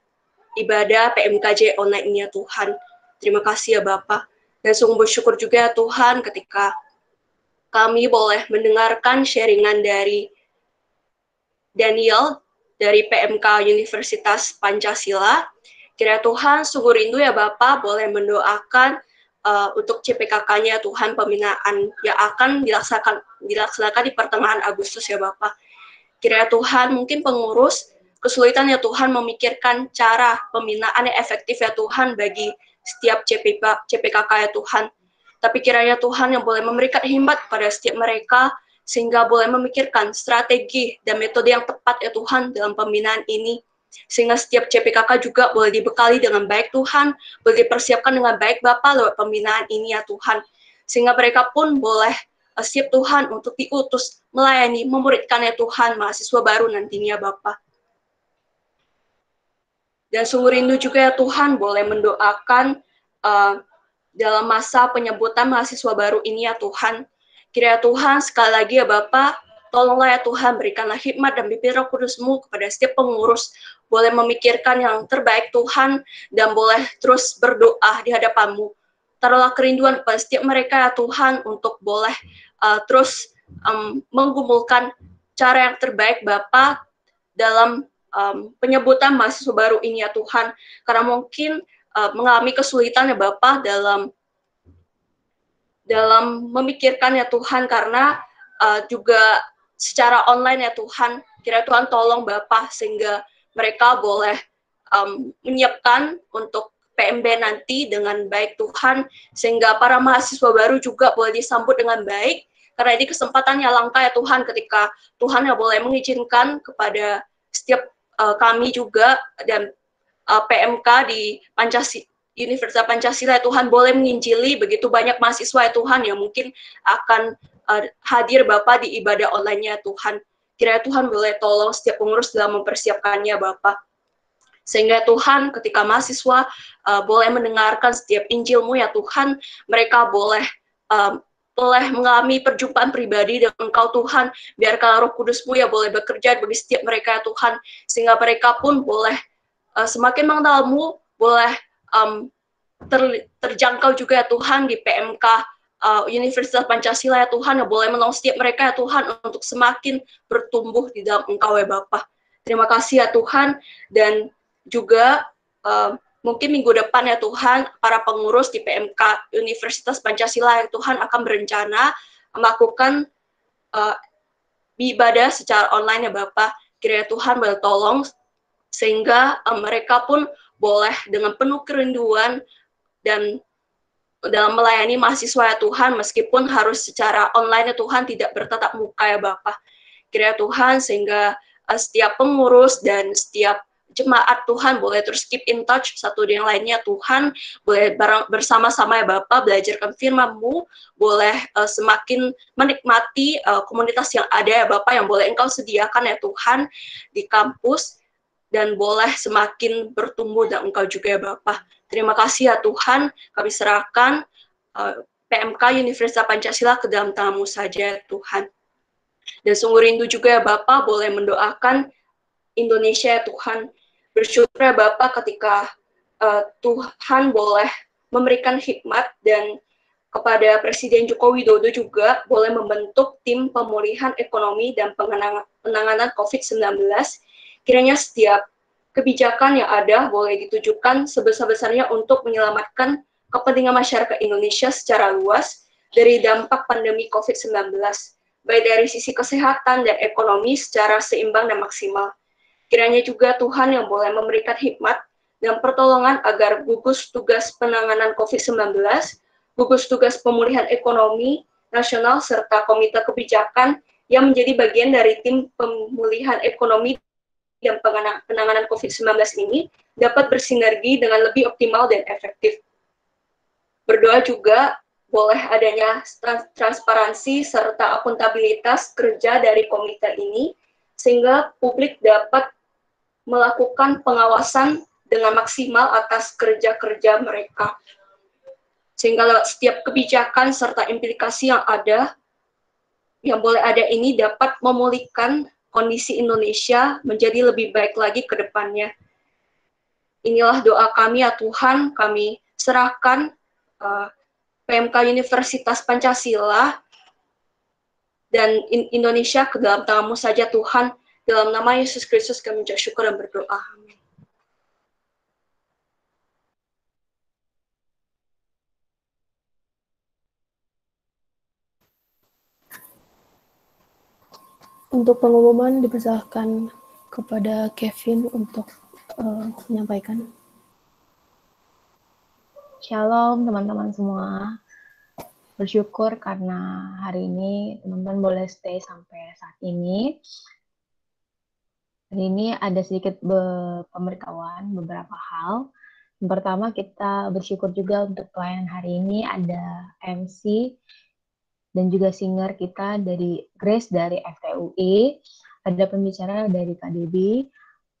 S5: ibadah PMKJ online ini ya Tuhan. Terima kasih ya Bapa. Dan sungguh bersyukur juga ya Tuhan ketika kami boleh mendengarkan sharingan dari Daniel dari PMK Universitas Pancasila. Kiranya Tuhan sungguh rindu ya Bapak boleh mendoakan untuk CPKK-nya Tuhan, pembinaan yang akan dilaksanakan di pertengahan Agustus ya Bapak. Kiranya Tuhan mungkin pengurus kesulitan ya Tuhan memikirkan cara pembinaan yang efektif ya Tuhan bagi setiap CPKK ya Tuhan. Tapi kiranya Tuhan yang boleh memberikan hikmat kepada setiap mereka sehingga boleh memikirkan strategi dan metode yang tepat ya Tuhan dalam pembinaan ini. Sehingga setiap CPKK juga boleh dibekali dengan baik Tuhan, boleh dipersiapkan dengan baik Bapak lewat pembinaan ini ya Tuhan. Sehingga mereka pun boleh siap Tuhan untuk diutus, melayani, memuridkan ya Tuhan mahasiswa baru nantinya Bapak. Dan sungguh rindu juga ya Tuhan boleh mendoakan dalam masa penyebutan mahasiswa baru ini ya Tuhan. Kiranya Tuhan sekali lagi ya Bapak, tolonglah ya Tuhan, berikanlah hikmat dan bimbing Roh Kudus-Mu kepada setiap pengurus, boleh memikirkan yang terbaik Tuhan, dan boleh terus berdoa di hadapan-Mu. Taruhlah kerinduan kepada setiap mereka ya Tuhan, untuk boleh terus menggumulkan cara yang terbaik Bapak dalam penyebutan mahasiswa baru ini ya Tuhan. Karena mungkin mengalami kesulitan ya Bapak dalam memikirkan ya Tuhan, karena juga secara online ya Tuhan. Kiranya Tuhan tolong Bapak sehingga mereka boleh menyiapkan untuk PMB nanti dengan baik Tuhan, sehingga para mahasiswa baru juga boleh disambut dengan baik, karena ini kesempatan yang langka ya Tuhan ketika Tuhan yang boleh mengizinkan kepada setiap kami juga dan PMK di Universitas Pancasila ya Tuhan boleh menginjili begitu banyak mahasiswa ya Tuhan yang mungkin akan hadir Bapak di ibadah online-nya Tuhan. Kiranya Tuhan boleh tolong setiap pengurus dalam mempersiapkannya Bapak. Sehingga Tuhan ketika mahasiswa boleh mendengarkan setiap Injil-Mu ya Tuhan, mereka boleh mengalami perjumpaan pribadi dengan Engkau Tuhan. Biarkan Roh Kudus-Mu ya boleh bekerja bagi setiap mereka ya Tuhan, sehingga mereka pun boleh semakin mengenal-Mu, boleh terjangkau juga ya Tuhan di PMK Universitas Pancasila ya Tuhan, yang boleh menolong setiap mereka ya Tuhan untuk semakin bertumbuh di dalam Engkau ya Bapa. Terima kasih ya Tuhan. Dan juga mungkin minggu depan ya Tuhan, para pengurus di PMK Universitas Pancasila ya Tuhan akan berencana melakukan ibadah secara online ya Bapak. Kiranya Tuhan boleh tolong sehingga mereka pun boleh dengan penuh kerinduan dan dalam melayani mahasiswa ya Tuhan, meskipun harus secara online ya Tuhan, tidak bertatap muka ya Bapak. Kiranya Tuhan sehingga setiap pengurus dan setiap jemaat Tuhan boleh terus keep in touch satu dengan lainnya Tuhan, boleh bersama-sama ya Bapak belajarkan firman-Mu, boleh semakin menikmati komunitas yang ada ya Bapak, yang boleh Engkau sediakan ya Tuhan di kampus, dan boleh semakin bertumbuh dan Engkau juga ya Bapak. Terima kasih ya Tuhan, kami serahkan PMK Universitas Pancasila ke dalam tangan-Mu saja ya Tuhan. Dan sungguh rindu juga ya Bapak boleh mendoakan Indonesia ya Tuhan. Bersyukur ya Bapak ketika Tuhan boleh memberikan hikmat dan kepada Presiden Joko Widodo juga boleh membentuk tim pemulihan ekonomi dan penanganan COVID-19. Kiranya setiap kebijakan yang ada boleh ditujukan sebesar-besarnya untuk menyelamatkan kepentingan masyarakat Indonesia secara luas dari dampak pandemi COVID-19, baik dari sisi kesehatan dan ekonomi secara seimbang dan maksimal. Kiranya juga Tuhan yang boleh memberikan hikmat dan pertolongan agar gugus tugas penanganan COVID-19, gugus tugas pemulihan ekonomi nasional, serta komite kebijakan yang menjadi bagian dari tim pemulihan ekonomi dan penanganan COVID-19 ini dapat bersinergi dengan lebih optimal dan efektif. Berdoa juga boleh adanya transparansi serta akuntabilitas kerja dari komite ini, sehingga publik dapat melakukan pengawasan dengan maksimal atas kerja-kerja mereka. Sehingga setiap kebijakan serta implikasi yang ada, yang boleh ada ini dapat memulihkan kondisi Indonesia menjadi lebih baik lagi ke depannya. Inilah doa kami ya Tuhan, kami serahkan PMK Universitas Pancasila dan Indonesia ke dalam tangan-Mu saja Tuhan. Dalam nama Yesus Kristus kami ucap syukur dan berdoa. Amin.
S2: Untuk pengumuman dipersilahkan kepada Kevin untuk menyampaikan.
S1: Shalom teman-teman semua. Bersyukur karena hari ini teman-teman boleh stay sampai saat ini. Hari ini ada sedikit pemberitahuan beberapa hal. Yang pertama, kita bersyukur juga untuk pelayanan hari ini ada MC dan juga singer kita dari Grace dari FTUI, ada pembicara dari KDB,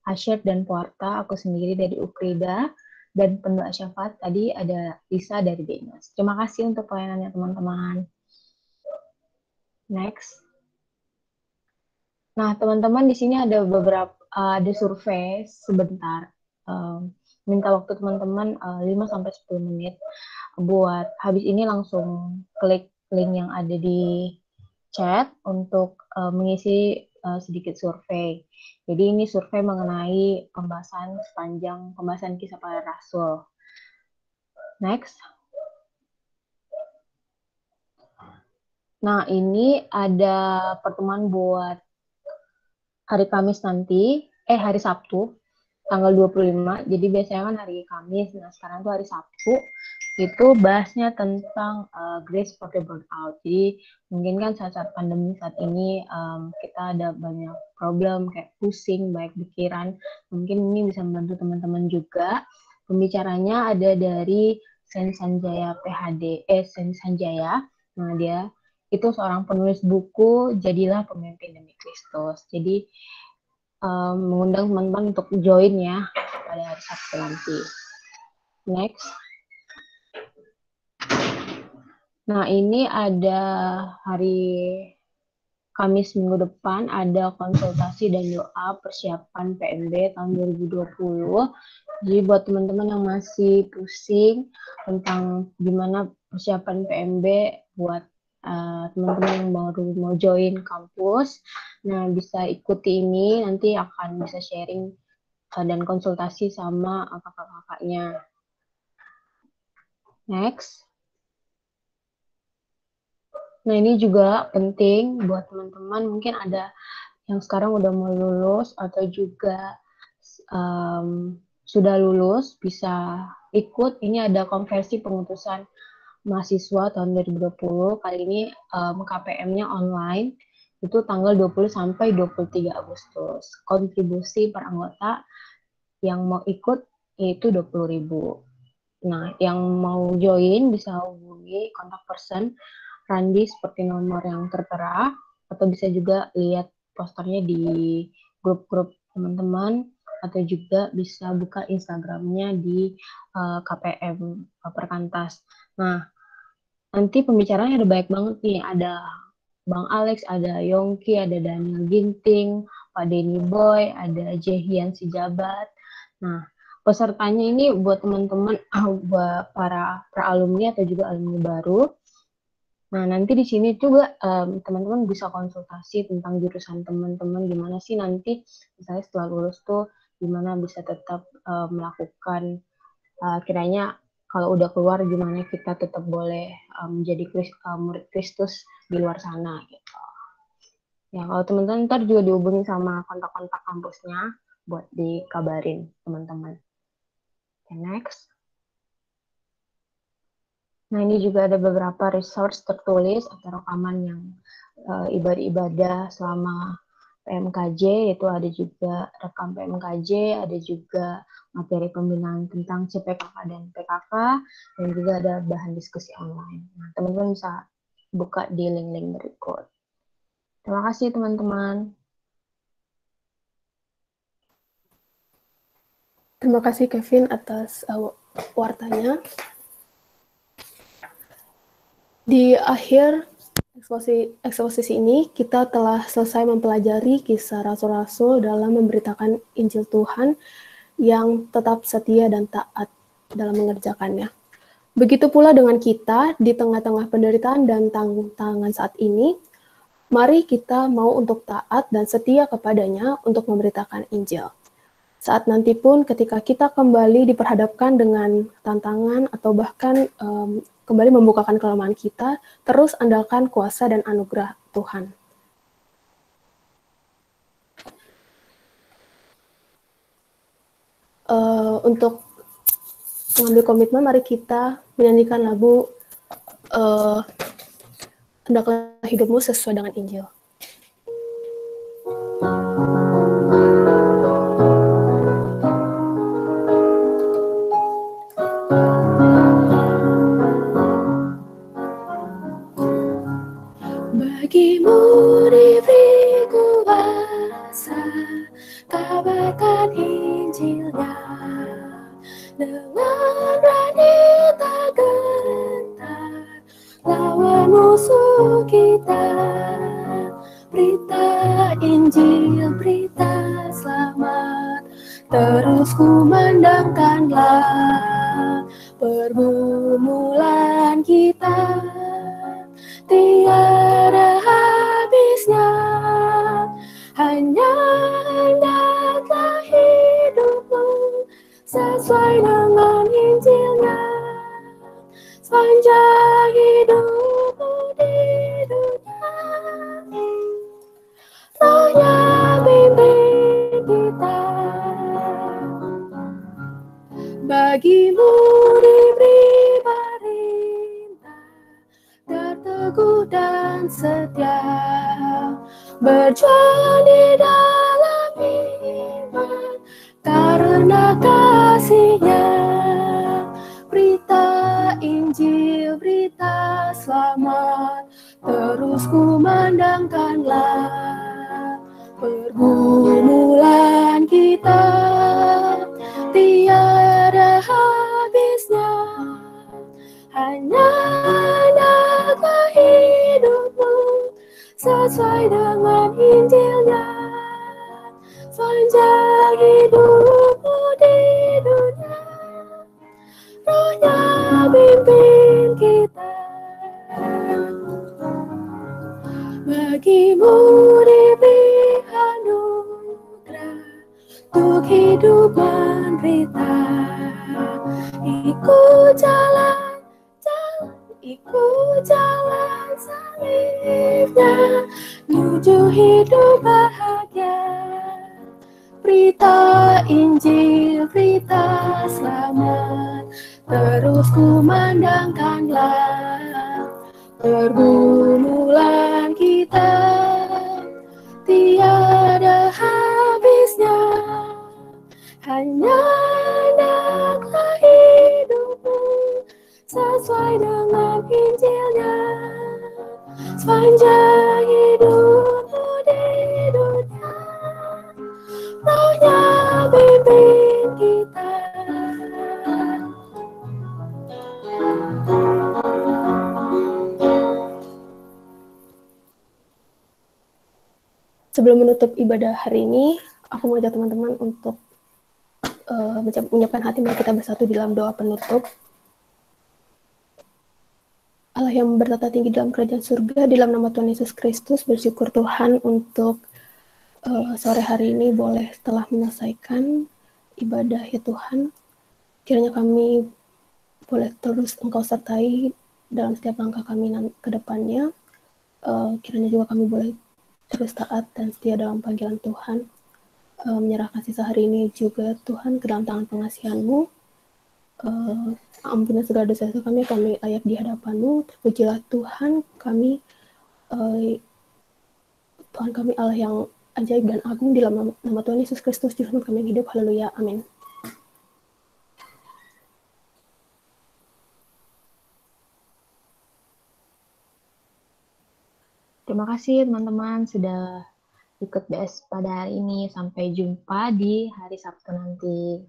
S1: Asyir dan Puarta, aku sendiri dari Ukrida, dan pendoa syafaat tadi ada Lisa dari Benus. Terima kasih untuk pelayanannya teman-teman. Next. Nah, teman-teman di sini ada beberapa ada survei sebentar. Minta waktu teman-teman 5-10 menit buat habis ini langsung klik link yang ada di chat untuk mengisi sedikit survei. Jadi ini survei mengenai pembahasan sepanjang pembahasan kisah para rasul. Next. Nah, ini ada pertemuan buat hari Kamis nanti, hari Sabtu, tanggal 25. Jadi biasanya kan hari Kamis, nah sekarang tuh hari Sabtu. Itu bahasnya tentang Grace for the Burnout. Jadi mungkin kan saat-saat pandemi saat ini kita ada banyak problem kayak pusing, baik pikiran. Mungkin ini bisa membantu teman-teman juga. Pembicaranya ada dari Sen Sanjaya PhD, Sen Sanjaya. Nah dia itu seorang penulis buku Jadilah Pemimpin Demi Kristus. Jadi mengundang teman-teman untuk join ya pada hari Sabtu nanti. Next. Nah, ini ada hari Kamis minggu depan ada konsultasi dan doa persiapan PMB tahun 2020. Jadi buat teman-teman yang masih pusing tentang gimana persiapan PMB buat teman-teman yang baru mau join kampus, nah bisa ikuti ini, nanti akan bisa sharing dan konsultasi sama kakak-kakaknya. Next. Nah, ini juga penting buat teman-teman, mungkin ada yang sekarang udah mau lulus atau juga sudah lulus, bisa ikut. Ini ada konversi pengutusan mahasiswa tahun 2020. Kali ini KPM-nya online, itu tanggal 20 sampai 23 Agustus. Kontribusi per anggota yang mau ikut yaitu 20.000. Nah, yang mau join bisa hubungi kontak person Randi seperti nomor yang tertera, atau bisa juga lihat posternya di grup-grup teman-teman, atau juga bisa buka Instagramnya di KPM Perkantas. Nah, nanti pembicaranya ada banyak banget nih, ada Bang Alex, ada Yongki, ada Daniel Ginting, Pak Denny Boy, ada Jehian Sijabat. Nah, pesertanya ini buat teman-teman, buat para alumni atau juga alumni baru. Nah, nanti di sini juga teman-teman bisa konsultasi tentang jurusan teman-teman, gimana sih nanti misalnya setelah lulus tuh gimana bisa tetap melakukan kiranya kalau udah keluar gimana kita tetap boleh menjadi murid Kristus di luar sana gitu. Ya, kalau teman-teman ntar juga dihubungi sama kontak-kontak kampusnya buat dikabarin teman-teman. Okay, next. Nah, ini juga ada beberapa resource tertulis atau rekaman yang ibadah-ibadah selama PMKJ, yaitu ada juga rekam PMKJ, ada juga materi pembinaan tentang CPKK dan PKK, dan juga ada bahan diskusi online. Nah, teman-teman bisa buka di link-link berikut. Terima kasih, teman-teman.
S2: Terima kasih Kevin atas wartanya. Di akhir eksposisi ini, kita telah selesai mempelajari kisah rasul-rasul dalam memberitakan Injil Tuhan yang tetap setia dan taat dalam mengerjakannya. Begitu pula dengan kita di tengah-tengah penderitaan dan tantangan saat ini, mari kita mau untuk taat dan setia kepadanya untuk memberitakan Injil. Saat nanti pun ketika kita kembali diperhadapkan dengan tantangan atau bahkan kembali membukakan kelemahan kita, terus andalkan kuasa dan anugerah Tuhan. Untuk mengambil komitmen, mari kita menyanyikan lagu Hendaklah hidupmu sesuai dengan Injil. Bagimu diberi kuasa, kabarkan Injilnya, dengan berani tak gentar, lawan musuh kita. Berita Injil, berita selamat, terus kumandangkanlah. Pergumulan kita tiada habisnya, hanya hendaklah hidupmu sesuai dengan Injilnya. Sepanjang hidupmu di dunia, Rohnya bimbing kita. Bagimu diberi perintah, terteguh dan setia, berjuang di dalam iman, karena kasih-Nya. Berita Injil, berita selamat, terus kumandangkanlah. Pergumulan kita tiada habisnya, hanya hendaklah hidupmu sesuai dengan Injilnya. Sepanjang hidupmu di dunia, Rohnya bimbing kita. Bagimu diberi anugerah untuk hidup menderita. Ikut jalan salibnya, menuju hidup bahagia. Berita Injil, berita selamat, terus kumandangkanlah. Pergumulan kita tiada habisnya, hanya hendaklah hidupmu sesuai dengan Injilnya. Sepanjang hidupmu di dunia, Rohnya bimbing kita. Sebelum menutup ibadah hari ini, aku mengajak teman-teman untuk menyiapkan hati, mari kita bersatu dalam doa penutup. Allah yang bertata tinggi dalam kerajaan surga, di dalam nama Tuhan Yesus Kristus, bersyukur Tuhan untuk sore hari ini boleh telah menyelesaikan ibadah ya Tuhan. Kiranya kami boleh terus Engkau sertai dalam setiap langkah kami ke depannya. Kiranya juga kami boleh terus taat dan setia dalam panggilan Tuhan. Menyerahkan sisa hari ini juga Tuhan ke dalam tangan pengasihan-Mu. Ampuni segala dosa-dosa kami layak di hadapan-Mu. Terpujilah Tuhan kami, Tuhan kami Allah yang ajaib dan agung, di dalam nama Tuhan Yesus Kristus Juru Selamat kami yang hidup. Haleluya, amin.
S1: Terima kasih teman-teman sudah ikut BS pada hari ini. Sampai jumpa di hari Sabtu nanti.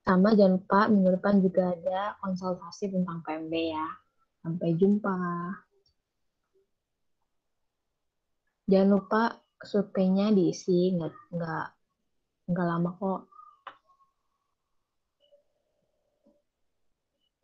S1: Sama jangan lupa minggu depan juga ada konsultasi tentang PMB ya. Sampai jumpa. Jangan lupa surveinya diisi, nggak lama kok.